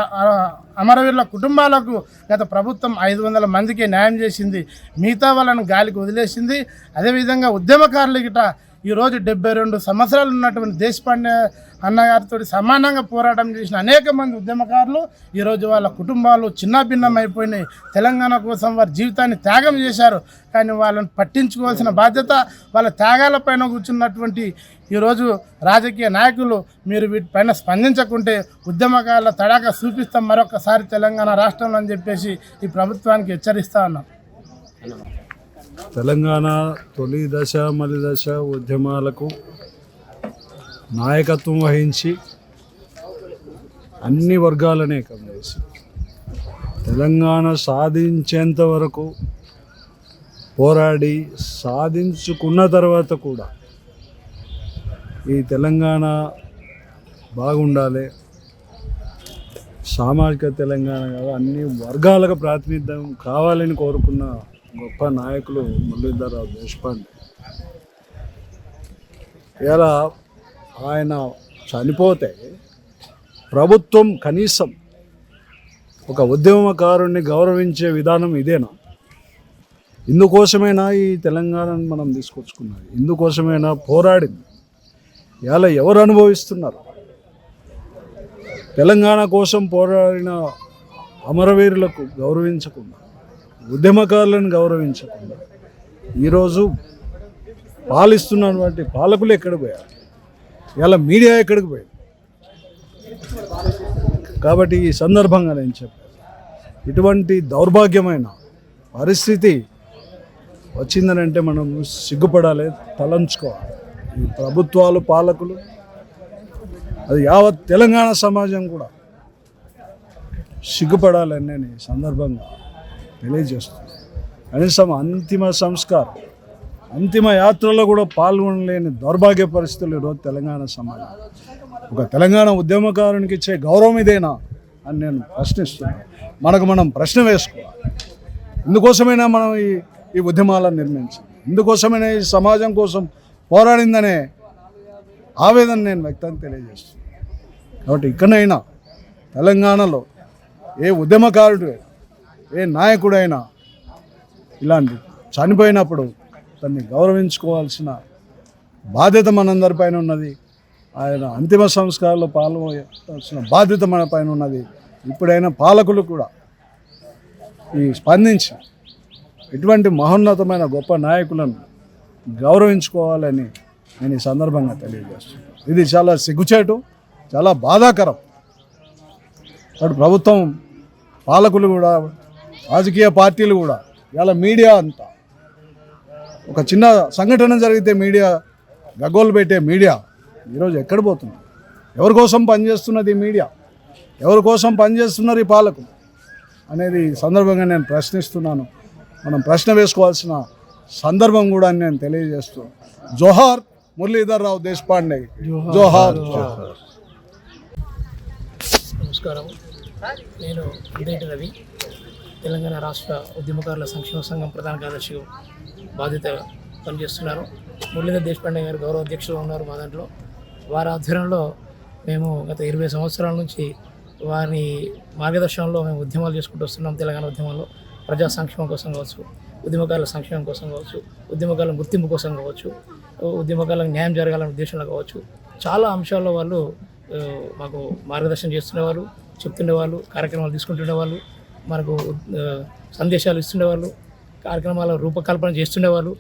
అమరవీరుల కుటుంబాలకు గత ప్రభుత్వం 500 మందికి న్యాయం చేసింది, మిగతా వాళ్ళను గాలికి వదిలేసింది. అదేవిధంగా ఉద్యమకారులు గిట ఈరోజు 72 సంవత్సరాలు ఉన్నటువంటి దేశపాండే అన్నగారితో సమానంగా పోరాటం చేసిన అనేక మంది ఉద్యమకారులు ఈరోజు వాళ్ళ కుటుంబాలు చిన్నాభిన్నం అయిపోయినాయి. తెలంగాణ కోసం వారి జీవితాన్ని త్యాగం చేశారు. కానీ వాళ్ళని పట్టించుకోవాల్సిన బాధ్యత వాళ్ళ త్యాగాలపైన కూర్చున్నటువంటి ఈరోజు రాజకీయ నాయకులు మీరు వీటిపైన స్పందించకుంటే ఉద్యమకారుల తడాక చూపిస్తాం మరొకసారి తెలంగాణ రాష్ట్రంలో అని చెప్పేసి ఈ ప్రభుత్వానికి హెచ్చరిస్తా ఉన్నాం. తెలంగాణ తొలి దశ మలి దశ ఉద్యమాలకు నాయకత్వం వహించి అన్ని వర్గాలనే ఏకం చేసి తెలంగాణ సాధించేంత వరకు పోరాడి సాధించుకున్న తర్వాత కూడా ఈ తెలంగాణ బాగుండాలి, సామాజిక తెలంగాణ కాదు అన్ని వర్గాలకు ప్రాతినిధ్యం కావాలని కోరుకున్న గొప్ప నాయకులు మురళీధర్ దేశపాండే. ఇలా ఆయన చనిపోతే ప్రభుత్వం కనీసం ఒక ఉద్యమకారుణ్ణి గౌరవించే విధానం ఇదేనా? ఇందుకోసమైనా ఈ తెలంగాణను మనం తీసుకొచ్చుకున్నది, ఇందుకోసమైనా పోరాడింది. ఇలా ఎవరు అనుభవిస్తున్నారు? తెలంగాణ కోసం పోరాడిన అమరవీరులకు గౌరవించకుండా, ఉద్యమకారులను గౌరవించకుండా ఈరోజు పాలిస్తున్నటువంటి పాలకులు ఎక్కడికి పోయారు? ఇలా మీడియా ఎక్కడికి పోయింది? కాబట్టి ఈ సందర్భంగా నేను చెప్పాను, ఇటువంటి దౌర్భాగ్యమైన పరిస్థితి వచ్చిందనంటే మనం సిగ్గుపడాలి, తలంచుకోవాలి. ఈ ప్రభుత్వాలు పాలకులు అది యావత్ తెలంగాణ సమాజం కూడా సిగ్గుపడాలని నేను ఈ సందర్భంగా తెలియజేస్తున్నాను. కనీసం అంతిమ సంస్కారం, అంతిమ యాత్రలో కూడా పాల్గొనలేని దౌర్భాగ్య పరిస్థితులు ఈరోజు తెలంగాణ సమాజం. ఒక తెలంగాణ ఉద్యమకారునికి ఇచ్చే గౌరవం ఇదేనా అని నేను ప్రశ్నిస్తున్నాను. మనకు మనం ప్రశ్న వేసుకోవాలి. ఇందుకోసమైనా మనం ఈ ఉద్యమాలను నిర్మించాలి, ఇందుకోసమైనా ఈ సమాజం కోసం పోరాడిందనే ఆవేదన నేను వ్యక్తం తెలియజేస్తున్నాను. కాబట్టి ఇక్కడైనా తెలంగాణలో ఏ ఉద్యమకారుడు, ఏ నాయకుడైనా ఇలాంటి చనిపోయినప్పుడు దాన్ని గౌరవించుకోవాల్సిన బాధ్యత మనందరిపైన ఉన్నది. ఆయన అంతిమ సంస్కారాల్లో పాల్గొనాల్సిన బాధ్యత మన పైన ఉన్నది. ఇప్పుడైనా పాలకులు కూడా ఈ స్పందించి ఇటువంటి మహోన్నతమైన గొప్ప నాయకులను గౌరవించుకోవాలని నేను ఈ సందర్భంగా తెలియజేస్తున్నాను. ఇది చాలా సిగ్గుచేటు, చాలా బాధాకరం. అటు ప్రభుత్వం, పాలకులు కూడా, రాజకీయ పార్టీలు కూడా, ఇలా మీడియా అంతా ఒక చిన్న సంఘటన జరిగితే మీడియా గగ్గోలు పెట్టే మీడియా ఈరోజు ఎక్కడ పోతుంది? ఎవరి కోసం పనిచేస్తున్నది ఈ మీడియా? ఎవరి కోసం పనిచేస్తున్నారు ఈ పాలకులు? అనేది ఈ సందర్భంగా నేను ప్రశ్నిస్తున్నాను. మనం ప్రశ్న వేసుకోవాల్సిన సందర్భం కూడా నేను తెలియజేస్తూ జోహార్ మురళీధర్ రావు దేశపాండే, జోహార్. నమస్కారం. నేను ఉదయటి రవి, తెలంగాణ రాష్ట్ర ఉద్యమకారుల సంక్షేమ సంఘం ప్రధాన కార్యదర్శిగా బాధ్యత పనిచేస్తున్నారు. మురళీధర్ దేశపాండే గారు గౌరవ అధ్యక్షులు ఉన్నారు మా దాంట్లో. వారి ఆధ్వర్యంలో మేము గత 20 సంవత్సరాల నుంచి వారి మార్గదర్శనంలో మేము ఉద్యమాలు చేసుకుంటూ వస్తున్నాం. తెలంగాణ ఉద్యమంలో ప్రజా సంక్షేమం కోసం కావచ్చు, ఉద్యమకారుల సంక్షేమం కోసం కావచ్చు, ఉద్యమకారుల గుర్తింపు కోసం కావచ్చు, ఉద్యమకారులకు న్యాయం జరగాలనే ఉద్దేశంలో కావచ్చు, చాలా అంశాల్లో వాళ్ళు మాకు మార్గదర్శనం చేస్తుండేవాళ్ళు, చెప్తుండేవాళ్ళు, కార్యక్రమాలు తీసుకుంటుండేవాళ్ళు, మనకు సందేశాలు ఇస్తుండేవాళ్ళు, కార్యక్రమాల రూపకల్పన చేస్తుండేవాళ్ళు.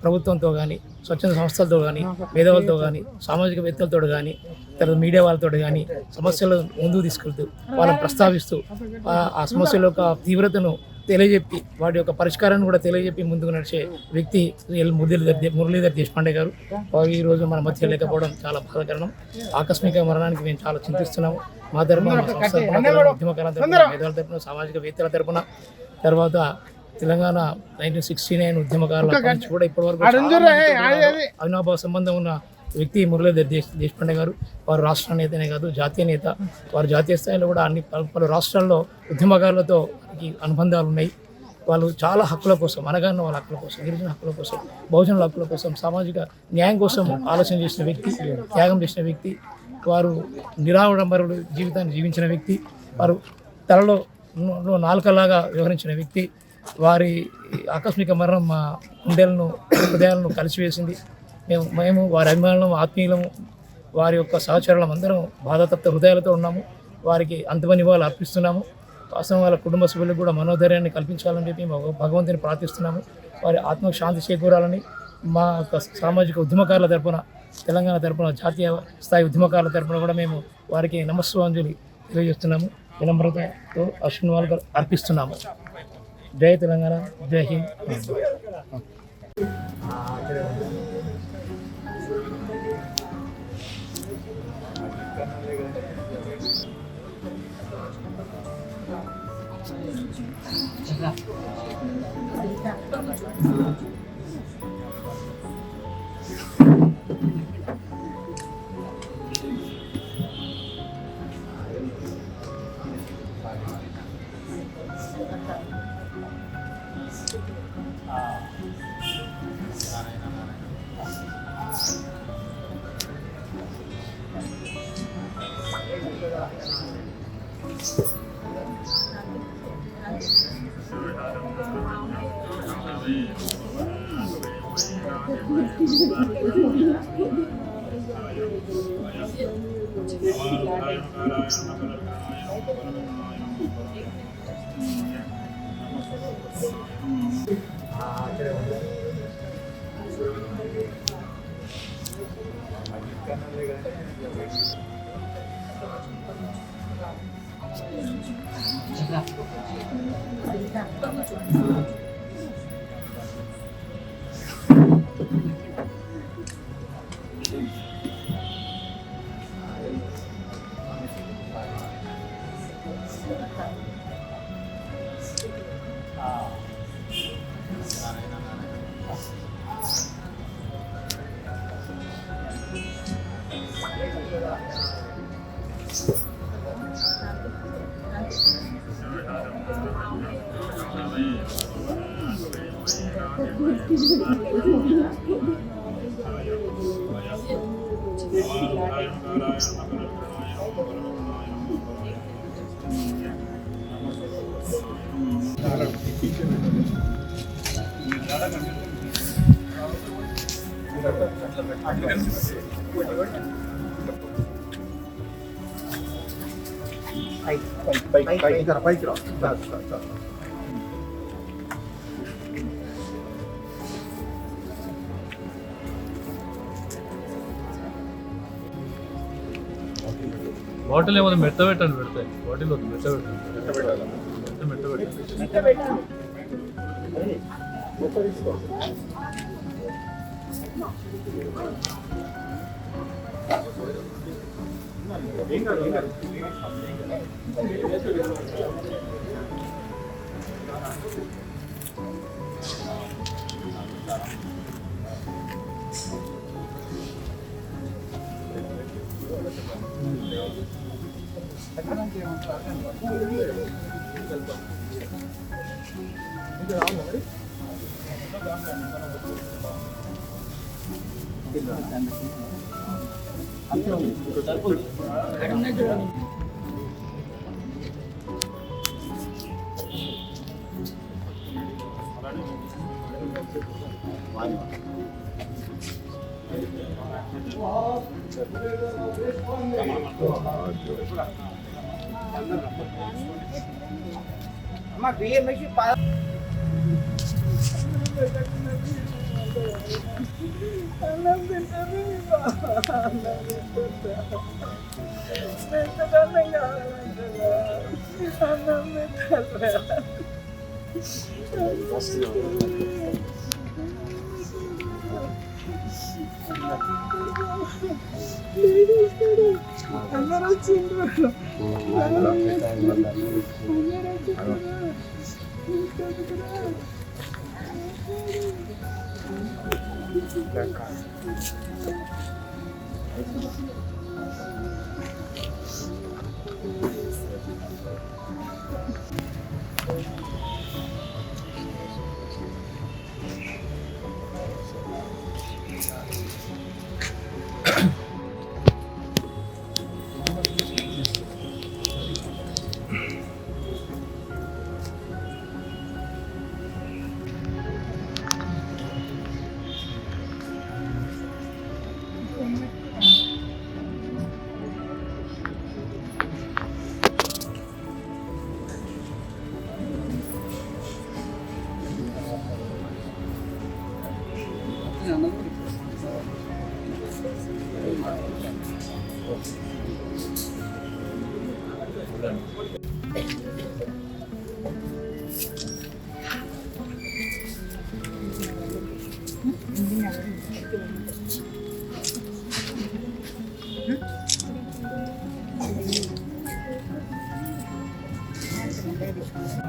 ప్రభుత్వంతో కానీ, స్వచ్ఛంద సంస్థలతో కానీ, మేధావులతో కానీ, సామాజికవేత్తలతో కానీ, తర్వాత మీడియా వాళ్ళతో కానీ సమస్యలు ముందుకు తీసుకెళ్తూ వాళ్ళని ప్రస్తావిస్తూ ఆ సమస్యల యొక్క తీవ్రతను తెలియజెప్పి వాటి యొక్క పరిష్కారాన్ని కూడా తెలియజెప్పి ముందుకు నడిచే వ్యక్తి మురళీధర్ దేశపాండే గారు. వారు ఈరోజు మన మధ్య లేకపోవడం చాలా బాధాకరణం. ఆకస్మిక మరణానికి మేము చాలా చింతిస్తున్నాము. మా తరపున, మా సంస్థ తరపున, ఉద్యమకారుల తరపున, మేధావుల తరపున, సామాజికవేత్తల తరపున, తర్వాత తెలంగాణ 1969 ఉద్యమకారుల నుంచి కూడా ఇప్పటివరకు అవినాభావ సంబంధం ఉన్న వ్యక్తి మురళీధర్ దేశపాండే గారు. వారు రాష్ట్ర నేతనే కాదు, జాతీయ నేత. వారు జాతీయ స్థాయిలో కూడా అన్ని పలు రాష్ట్రాల్లో ఉద్యమకారులతో అనుబంధాలు ఉన్నాయి. వాళ్ళు చాలా హక్కుల కోసం, అనగారిన వాళ్ళ హక్కుల కోసం, గిరిజన హక్కుల కోసం, బహుజనుల హక్కుల కోసం, సామాజిక న్యాయం కోసం ఆలోచన చేసిన వ్యక్తి, త్యాగం చేసిన వ్యక్తి. వారు నిరాడంబరుడు జీవితాన్ని జీవించిన వ్యక్తి. వారు తలలో నాలుకలాగా వ్యవహరించిన వ్యక్ి. వారి ఆకస్మిక మరణం మా గుండెలను, హృదయాలను కలిసివేసింది. మేము వారి అభిమానులము, ఆత్మీయులము, వారి యొక్క సహచరులం అందరం బాధాతప్త హృదయాలతో ఉన్నాము. వారికి అంతిమ నివాళులు అర్పిస్తున్నాము. వాస్తవం వాళ్ళ కుటుంబ సభ్యులకు కూడా మనోధైర్యాన్ని కల్పించాలని చెప్పి భగవంతుని ప్రార్థిస్తున్నాము. వారి ఆత్మకు శాంతి చేకూరాలని మా యొక్క సామాజిక ఉద్యమకారుల తరపున, తెలంగాణ తరపున, జాతీయ స్థాయి ఉద్యమకారుల తరపున కూడా మేము వారికి నమస్సుమాంజలి తెలియజేస్తున్నాము. వినమ్రతతో అశ్వినివాళులు అర్పిస్తున్నాము. జై తెలంగాణ, జై హింద్. పైకి రా. బాటిల్ ఏమో మెత్త పెట్టండి, పెడతాయి బాటిల్ వద్దు, మెత్త పెట్టండి, మెత్త పెట్టండి.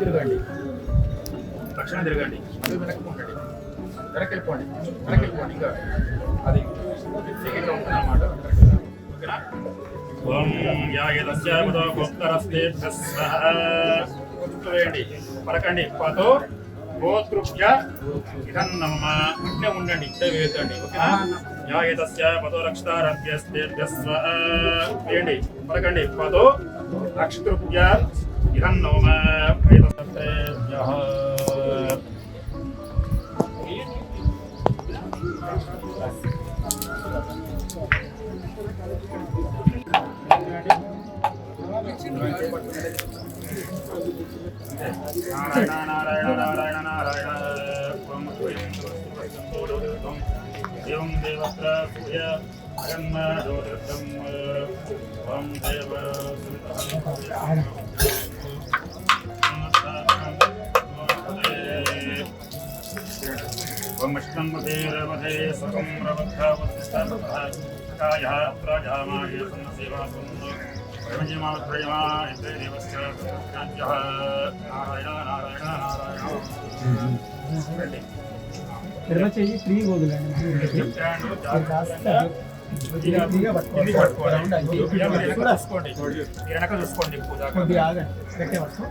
తిరగండి, తక్షణ తిరగండి, వెనక్కిపోండి, వెనక్కిపోండి, వెనక్కిపోండి. ఇంకా అది సెకండ్గా ఉంటుందన్నమాట. ఓకేనా? ఓం వేయండి, పలకండి. పాతో గోతృప్య ఇదన్నమ్మ ఇట్లే ఉండండి, ఇట్లే వేయండి. ఓకేనా? యాయతస్య పదో రక్షతారభ్యస్తేభ్యస్వ వేయండి, పలకండి. పాతో అక్షతృప్య ఇదన్నోమ ప్రేతత్రేభ్యః. నారాయణ నారాయణ నారాయణ నారాయణ. ఓం దేవత్ర సూర్య అగన్మ జ్యోతిర్గం. ఓం దేవ ఓం అష్టంబధేరవధే సకం రవద్ధావత్తిష్టకాయః ప్రజామాయ సన్నసేవాసం ప్రజమా ఇతే దేవస్య ప్రత్యః. నారాయణ నారాయణ నారాయణ. చెయ్యి ఫ్రీగా వదిలేండి. వెనక చూసుకోండి. కొద్దిగా ఆగండి, పెట్టే వస్తు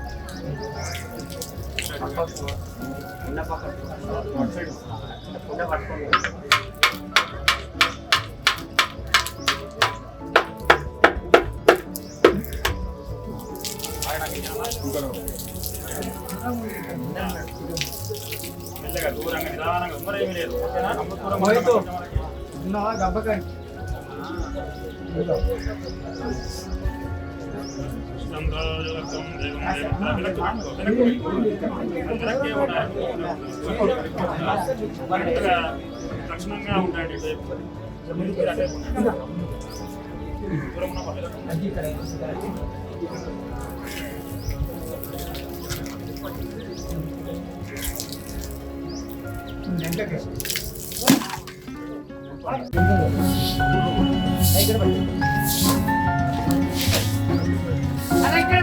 మెల్లగా దూరంగా నిదానంగా ఉమ్మరేమీ లేదు. ఓకేనా? గబ్బకండి. లక్షణంగా ఉండండి. అరే ఇక్కడ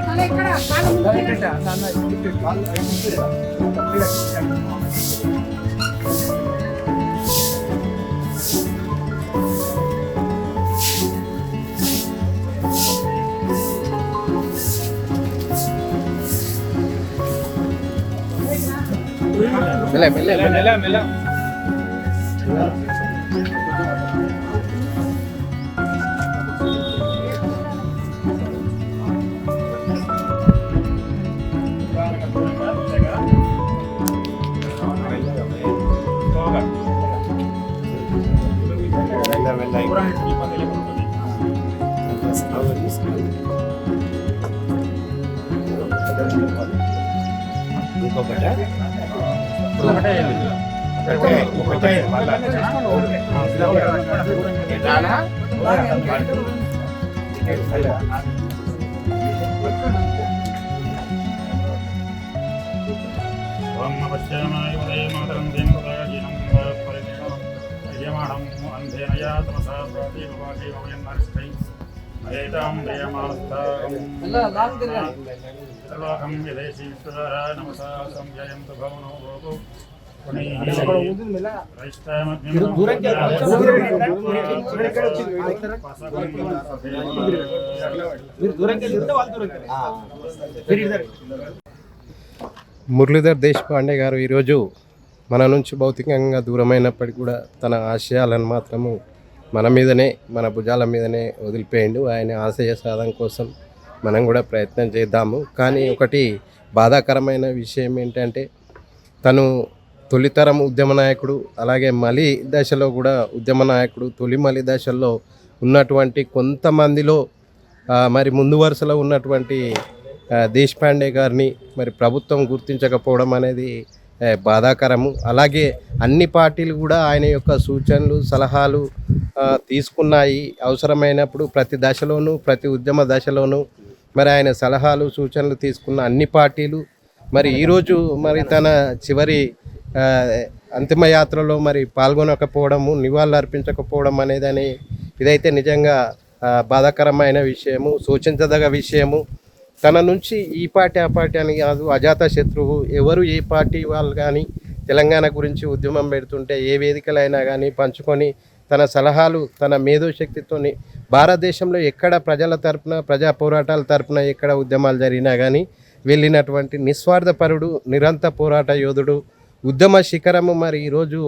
మురళీధర్ దేశపాండే గారు ఈరోజు మన నుంచి భౌతికంగా దూరమైనప్పటికీ కూడా తన ఆశయాలను మాత్రము మన మీదనే, మన భుజాల మీదనే వదిలిపోయిండు. ఆయన ఆశయ సాధన కోసం మనం కూడా ప్రయత్నం చేద్దాము. కానీ ఒకటి బాధాకరమైన విషయం ఏంటంటే, తను తొలితరం ఉద్యమ నాయకుడు, అలాగే మలి దశలో కూడా ఉద్యమ నాయకుడు. తొలి మలి దశల్లో ఉన్నటువంటి కొంతమందిలో మరి ముందు వరుసలో ఉన్నటువంటి దేశపాండే గారిని మరి ప్రభుత్వం గుర్తించకపోవడం అనేది బాధాకరము. అలాగే అన్ని పార్టీలు కూడా ఆయన యొక్క సూచనలు, సలహాలు తీసుకున్నాయి. అవసరమైనప్పుడు ప్రతి దశలోనూ, ప్రతి ఉద్యమ దశలోనూ మరి ఆయన సలహాలు, సూచనలు తీసుకున్న అన్ని పార్టీలు మరి ఈరోజు మరి తన చివరి అంతిమయాత్రలో మరి పాల్గొనకపోవడము, నివాళులు అర్పించకపోవడం అనేది ఇదైతే నిజంగా బాధాకరమైన విషయము, సూచించదగ విషయము. తన నుంచి ఈ పార్టీ ఆ పార్టీ అని కాదు, అజాత శత్రువు. ఎవరు ఏ పార్టీ వాళ్ళు కానీ తెలంగాణ గురించి ఉద్యమం పెడుతుంటే ఏ వేదికలైనా కానీ పంచుకొని తన సలహాలు, తన మేధోశక్తితో భారతదేశంలో ఎక్కడ ప్రజల తరపున, ప్రజా పోరాటాల తరపున ఎక్కడ ఉద్యమాలు జరిగినా కానీ వెళ్ళినటువంటి నిస్వార్థపరుడు, నిరంతర పోరాట యోధుడు. ఉద్యమ శిఖరము మరి ఈరోజు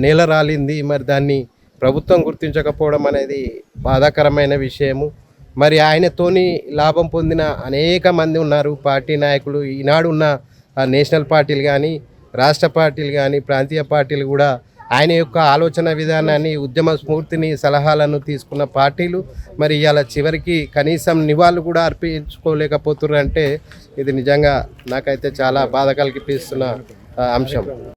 నేల రాలింది. మరి దాన్ని ప్రభుత్వం గుర్తించకపోవడం అనేది బాధాకరమైన విషయము. మరి ఆయనతోని లాభం పొందిన అనేక మంది ఉన్నారు పార్టీ నాయకులు. ఈనాడు ఉన్న నేషనల్ పార్టీలు కానీ, రాష్ట్ర పార్టీలు కానీ, ప్రాంతీయ పార్టీలు కూడా ఆయన యొక్క ఆలోచన విధానాన్ని, ఉద్యమ స్ఫూర్తిని, సలహాలను తీసుకున్న పార్టీలు మరి ఇవాళ చివరికి కనీసం నివాళులు కూడా అర్పించుకోలేకపోతున్నారు అంటే ఇది నిజంగా నాకైతే చాలా బాధ కలిగిస్తున్న అంశం.